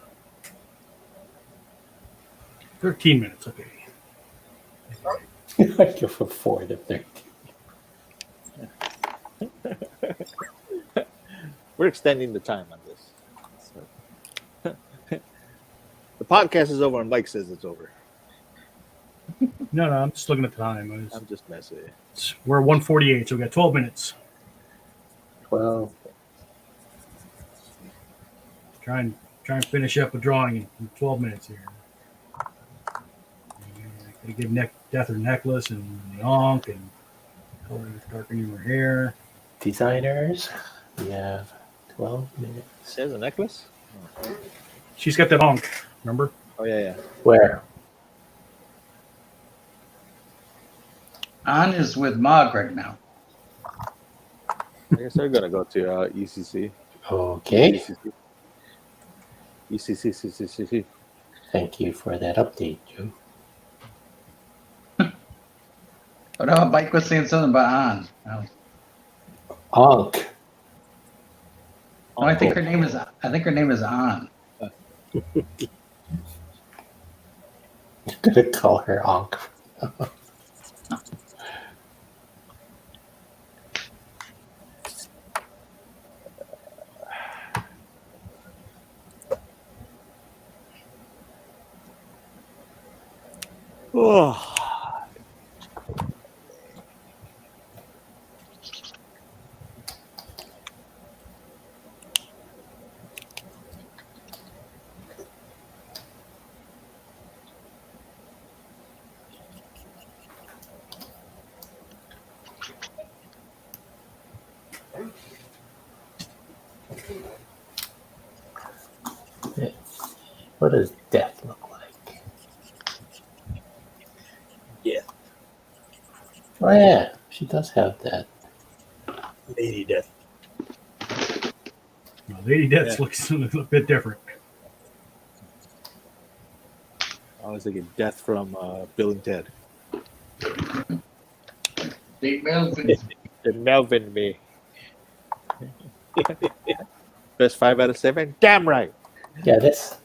13 minutes, okay. I go from 4 to 13. We're extending the time on this. So. The podcast is over and Mike says it's over. No, I'm just looking at the time. I'm just messing. We're 1:48, so we got 12 minutes. Well, Try and finish up a drawing in 12 minutes here. Gotta give Death or Necklace and the Ankh and color darkening her hair. designers, we have 12 minutes. Says a necklace? She's got that Ankh, remember? Oh, yeah. Where? An is with Mog right now. I guess they're going to go to ECC. Okay. ECC. Thank you for that update, Joe. But Mike was saying something about An. Ankh. No, I think her name is An. I'm gonna call her Ankh. Oh. What does death look like? Yeah. Oh yeah, she does have that. Lady Death. Well, Lady Death looks a little bit different. I was thinking Death from Bill and Ted. Big Melvin. The Melvin me. Best 5 out of 7? Damn right. Yeah, this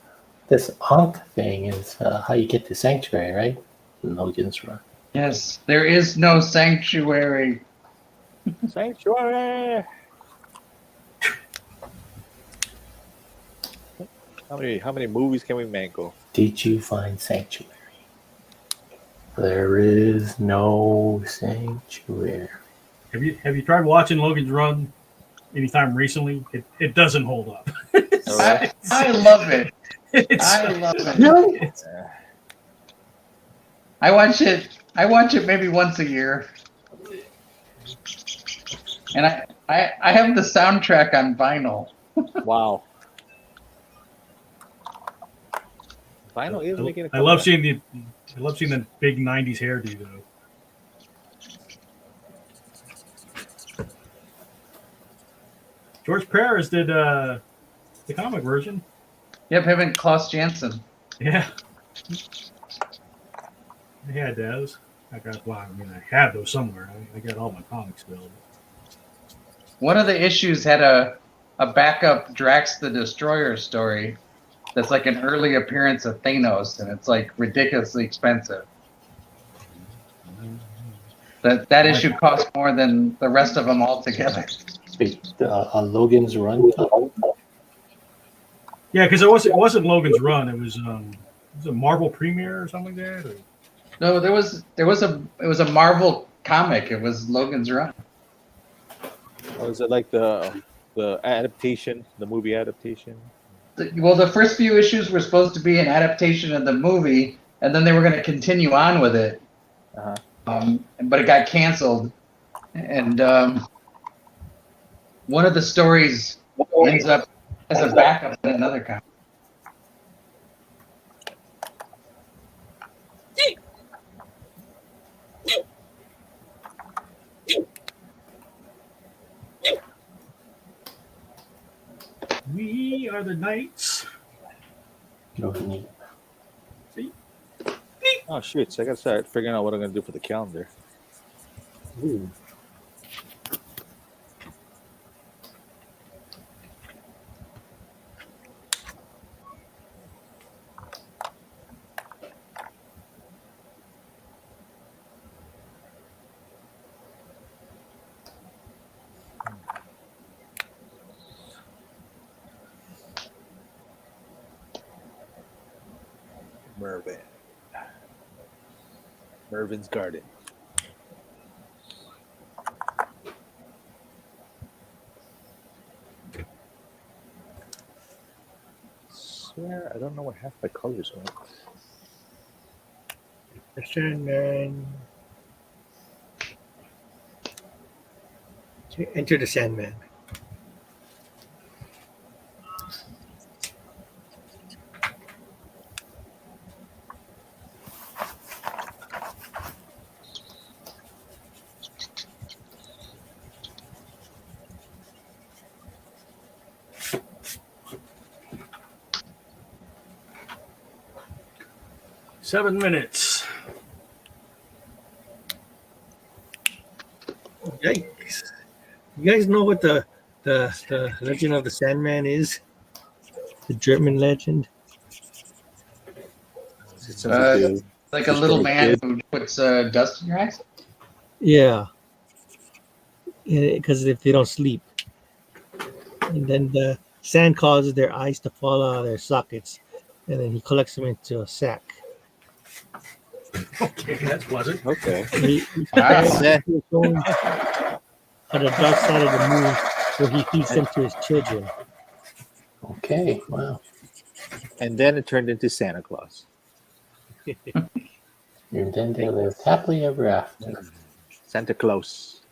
Ankh thing is how you get to Sanctuary, right? Logan's Run. Yes, there is no sanctuary. Sanctuary. How many movies can we mangle? Did you find Sanctuary? There is no sanctuary. Have you tried watching Logan's Run anytime recently? It doesn't hold up. All right. I love it. I love it. It's, I watch it maybe once a year. And I have the soundtrack on vinyl. Wow. Vinyl is making a I love comeback. seeing the big '90s hairdo though. George Paris did the comic version. Yep, him and Klaus Janson. Yeah. I had those. I got well, I mean, I have those somewhere. I got all my comics still. One of the issues had a backup Drax the Destroyer story that's like an early appearance of Thanos, and it's like ridiculously expensive. That issue costs more than the rest of them all together. Wait, Logan's Run. Yeah, because it wasn't Logan's Run. It was a Marvel premiere or something like that. Or? No, it was a Marvel comic. It was Logan's Run. Or is it like the adaptation, the movie adaptation? Well, the first few issues were supposed to be an adaptation of the movie, and then they were going to continue on with it. But it got canceled, and one of the stories ends up as a backup in another comic. We are the knights. No need. See? Oh shoot! So I gotta start figuring out what I'm gonna do for the calendar. Ooh. Mervin's Garden. Swear, I don't know what half my colors went. The Sandman. Enter the Sandman. Seven minutes. Yikes! You guys know what the legend of the Sandman is? The German legend. It's something to Like a little man who puts dust in your eyes. Yeah. Because if they don't sleep, and then the sand causes their eyes to fall out of their sockets, and then he collects them into a sack. Okay, that's pleasant. Okay. He Wow. on the dark side of the moon, where he feeds them to his children. Okay, wow. And then it turned into Santa Claus. And then they lived happily ever after. Santa Claus.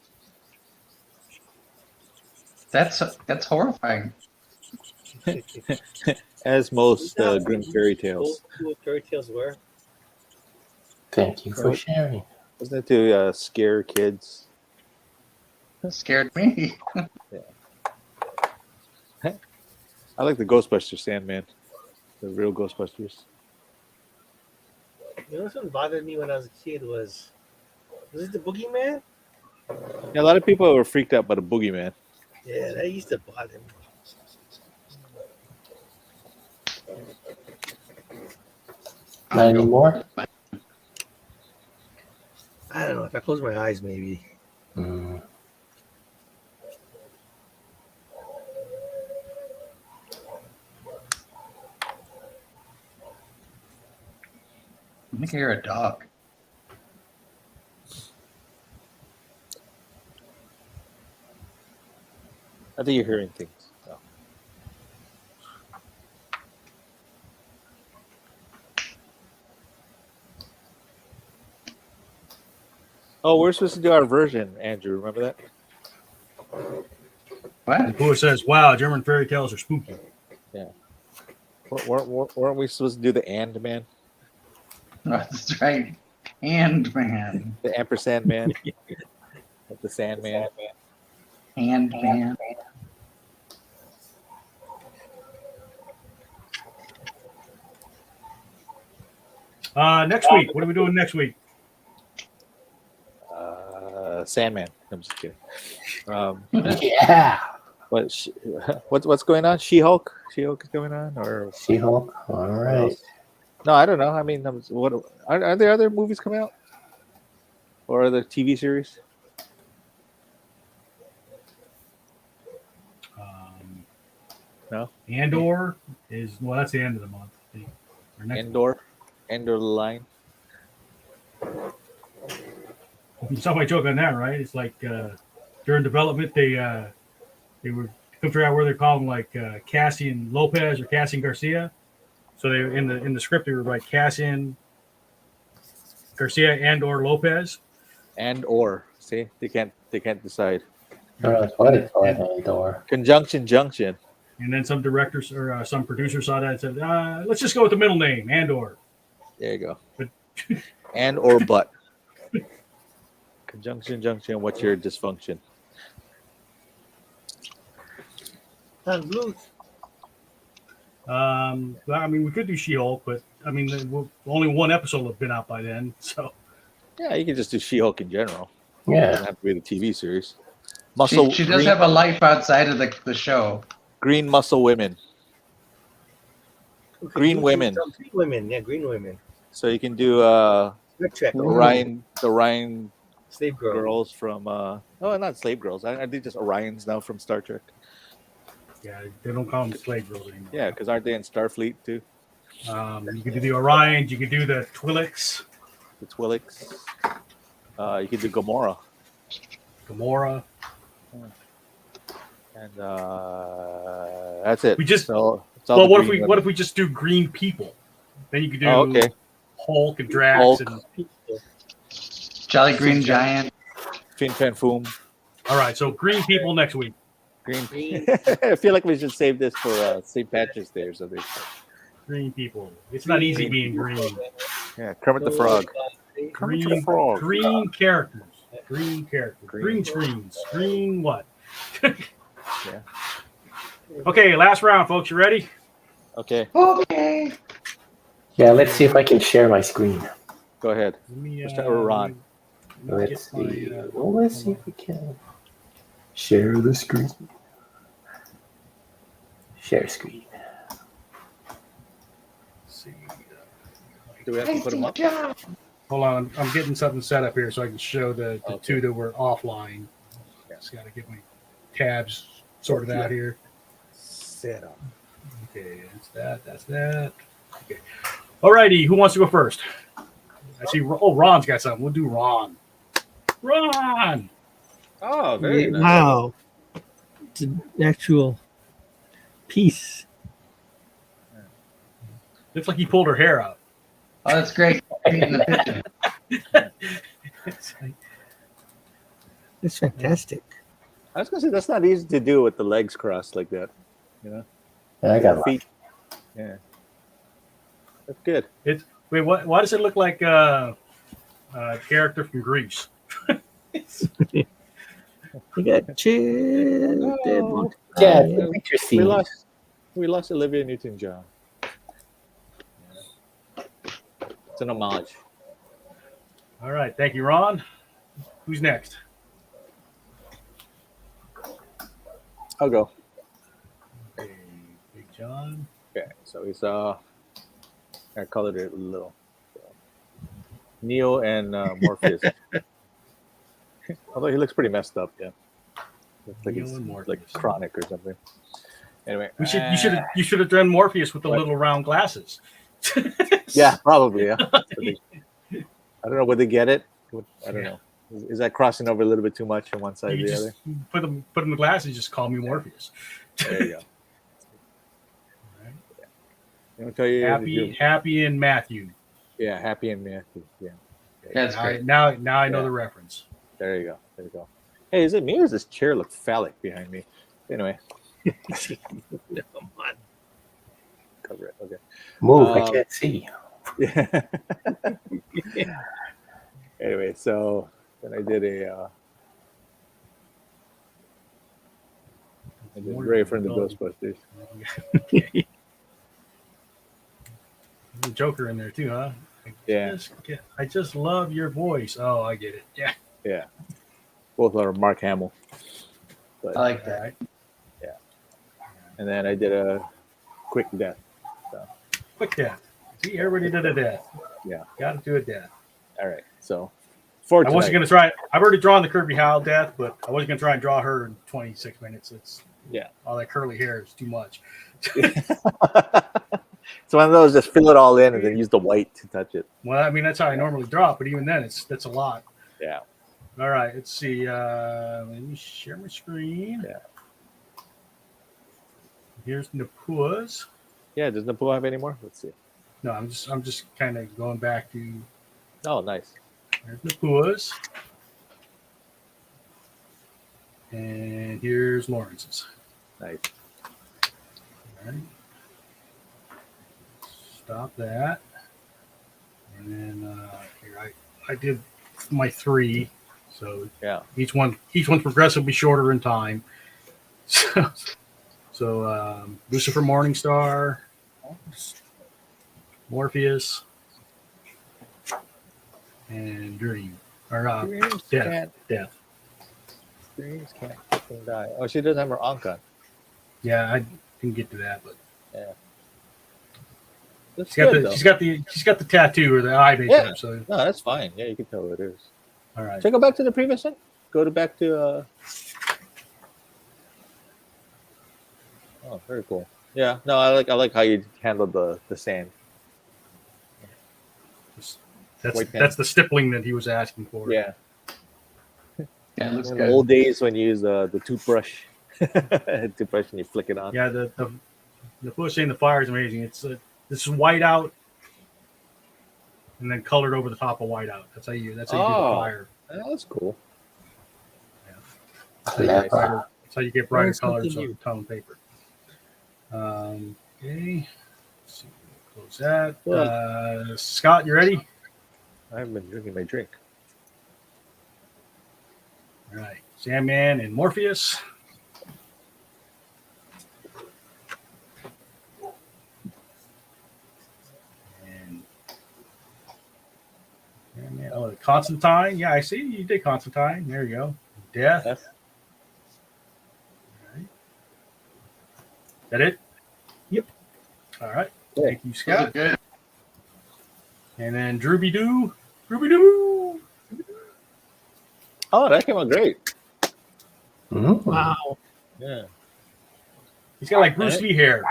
That's horrifying. As most grim fairy tales. Old fairy tales were. Thank you for sharing. Wasn't it to scare kids? That scared me. I like the Ghostbusters Sandman. The real Ghostbusters. You know what bothered me when I was a kid was it the Boogeyman? Yeah, a lot of people were freaked out by the Boogeyman. Yeah, that used to bother me. Not anymore? I don't know. If I close my eyes, maybe. Mm. I think I hear a dog. I think you're hearing things. So. Oh, we're supposed to do our version, Andrew. Remember that? What? Boo says, "Wow, German fairy tales are spooky." Yeah. Weren't we supposed to do the And Man? That's right. Hand man. The ampersand man? The Sandman? Hand man. Next week, what are we doing next week? Sandman. I'm just kidding. Yeah. What's going on? She-Hulk. She-Hulk is going on, or She-Hulk. All what right. else? No, I don't know. I mean, what are there other movies coming out, or other TV series? No. Andor is that's the end of the month. I think. Or next month. Endor the Line. You saw my joke on that, right? It's like during development, they were couldn't figure out where they call them like Cassian Lopez or Cassian Garcia. So they in the script they were like Cassian Garcia and or Lopez. See, they can't decide. I don't know what it's called. Andor. Conjunction junction. And then some directors or some producers saw that and said, let's just go with the middle name, Andor. There you go. But- And or but. Conjunction junction. What's your dysfunction? Blues. Well, I mean, we could do She-Hulk, but I mean, only one episode will have been out by then. So Yeah, you can just do She-Hulk in general. It Yeah. doesn't have to be the TV series. She does have a life outside of the show. Green muscle women. Green women. Green women. Yeah, green women. So you can do Star Trek. the Orion Slave girl. girls from not slave girls. I think just Orions now from Star Trek. yeah, they don't call them slave girls anymore. Yeah, because aren't they in Starfleet too? You could do the Orions. You could do the Twi'leks, The Twi'leks. You could do Gamora. Gamora. And that's it. We just- so, it's all Well, the what if green we women. just do green people? Then you could do okay. Hulk and Drax Hulk. and Jolly Green Giant. Fin Fan Foom. all right. So green people next week. Green. I feel like we should save this for St. Patrick's Day or something. Green people. It's not easy being green. Yeah, Kermit the Frog. Kermit the Green, Frog. green characters. Green characters. Green screens. Green what? Yeah. Okay, last round, folks. You ready? Okay, Okay. Yeah, let's see if I can share my screen. go ahead. Let me, Let's start with Ron. let me Let's get my, see. Well, let's see if we can share the screen. Share screen. see. Do we have to put them up? Hold on. I'm getting something set up here so I can show the Okay. two that were offline. Just got to get my tabs sorted out here. Set up. Okay, that's that. That's that. Okay. Alrighty, who wants to go first? I see. Oh, Ron's got something. We'll do Ron. Ron. Oh, very nice. Wow. It's an actual piece. Looks like he pulled her hair out. Oh, that's great. In the picture. It's fantastic. I was gonna say that's not easy to do with the legs crossed like that. You know, And I got lucky. feet. Yeah, that's good. Wait, what? Why does it look like a character from Greece? You got chill. Oh. Yeah, Uh, picture We scene. lost Olivia Newton-John. It's an homage. All right, thank you, Ron. Who's next? I'll go. Okay, Big John. Okay, so he's I colored it a little. So, Neo and Morpheus. Although he looks pretty messed up, yeah. Looks like Neo he's and Morpheus. like chronic or something. Anyway, You should have done Morpheus with the What? little round glasses. yeah, probably, yeah. I don't know. Would they get it? I don't know. Is that crossing over a little bit too much on one side or You the just other? put them in the glasses. Just call me Morpheus. There you go. I'm gonna tell you, Happy and Matthew. yeah, Happy and Matthew. Yeah, That's Now, great. now I know Yeah. the reference. there you go. There you go. Hey, is it me or does this chair look phallic behind me? Anyway, Come on. cover it. Okay. Move, I Um, can't see. Yeah. Anyway, so then I did Ray from the Ghostbusters. The Joker in there too, huh? Yeah. I just love your voice. Oh, I get it. Yeah. Yeah. Both are Mark Hamill. But, I like All that. right. and then I did a quick death. Quick death. See, everybody did a death. Yeah. Got to do a death. All right. So for I wasn't tonight, going to try. I've already drawn the Kirby Howe death, but I wasn't going to try and draw her in 26 minutes. It's yeah. all that curly hair is too much. So one of those, just fill it all in and then use the white to touch it. Well, I mean, that's how I normally draw it, but even then, that's a lot. Yeah. All right, let's see. Let me share my screen. Yeah. Here's Napua's. Yeah. Does Napu have any more? Let's see. No, I'm just kind of going back to. Oh, nice. Here's Napua's. And here's Lawrence's. Nice. All right. Stop that. And then here I did my 3. So Yeah. each one's progressively shorter in time. So Lucifer Morningstar, Morpheus, and Dream. Or Dreams Death. can't. Death. Dreams can't fucking die. Oh, she doesn't have her Ankh. Yeah, I didn't get to that, but Yeah. That's she's got good, the though. she's got the tattoo or the eye makeup. Yeah. So No, that's fine. Yeah, you can tell what it is. all right. Should I go back to the previous one? Back to. Oh, very cool. Yeah. No, I like how you handled the sand. White pen. That's the stippling that he was asking for. Yeah. Yeah, it looks In the good. old days when you use the toothbrush, toothbrush and you flick it on. Yeah, the push in the fire is amazing. It's this is white out, and then colored over the top of white out. That's how you do the fire. Yeah, that's cool. Clever. That's how you get brighter Learn something colors on new. tone paper. Okay, let's see, close that. Well- Scott, you ready? I haven't been drinking my drink. All right, Sandman and Morpheus. And Sandman, Constantine. Yeah, I see you did Constantine. There you go. Death. Death. All right. That it? Yep. All right. Yeah. Thank you, Those are Scott. good. And then Drooby Doo. Drooby Doo. Oh, that came out great. Mhm. Wow. Yeah. He's got like Bruce Lee hair.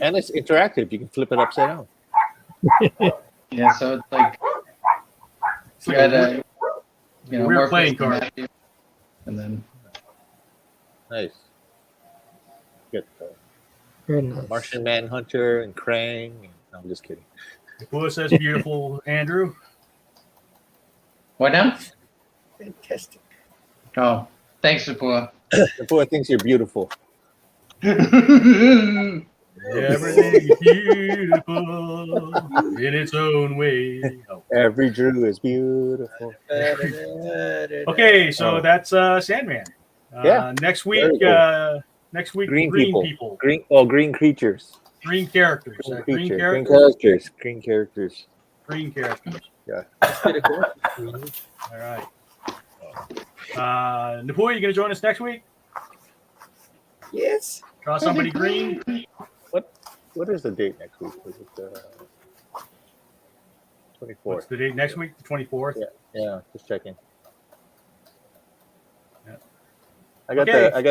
And it's interactive. You can flip it upside down. Yeah, so it's like It's you like got a a weird Morpheus playing and card. Matthew, and then Nice. Good. Very nice. Martian Manhunter and Krang. No, I'm just kidding. Nippua says beautiful, Andrew. what now? Fantastic. Oh, thanks, Sapua. The boy thinks you're beautiful. Everything is beautiful in its own way. Oh. Every Drew is beautiful. Okay, so Oh. that's Sandman. Yeah, Next very week, cool. green people. Green creatures. Green characters. Green Green characters. characters. Green characters. Green characters. All right. Napua, you going to join us next week? Yes. Draw somebody green. What is the date next week? Is it 24th? What's the date next week? The 24th. Yeah, just checking. Yeah. I got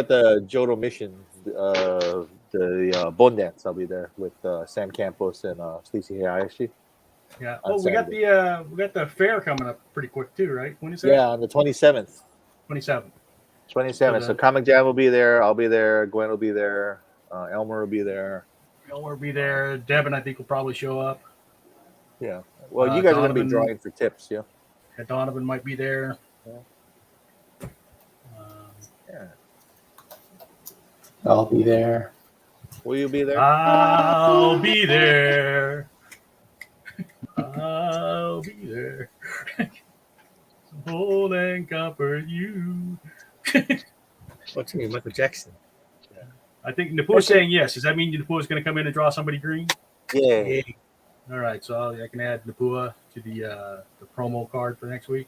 the Johto mission, the bone dance. I'll be there with Sam Campos and Stacey Hayashi. Yeah. On Oh, we got the fair coming up pretty quick too, right? When is that? Yeah, on the 27th. 27th. 27th. So Comic Jam will be there. I'll be there. Gwen will be there. Elmer will be there. Elmer will be there. Devin, I think, will probably show up. Yeah. Well, you guys are going to be Donovan- drawing for tips, yeah? Yeah, Donovan might be there. Yeah. Yeah. I'll be there. Will you be there? I'll be there. I'll be there. Hold and comfort you. What's me, Michael Jackson? I think Napua's saying yes. Does that mean Napua's going to come in and draw somebody green? Yeah. Yeah. All right, so I can add Napua to the promo card for next week.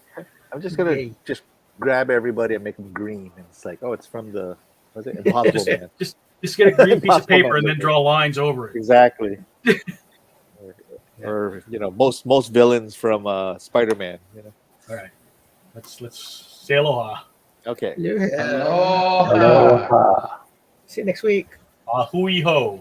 I'm just going to just grab everybody and make them green, and it's like, oh, it's from the was it Impossible Man? Just get a green piece of Impossible paper Man and then look. draw lines over it. Exactly. Or most villains from Spider-Man. All right, let's say aloha. Okay. Aloha. Aloha. Aloha. See you next week. Ahui ho.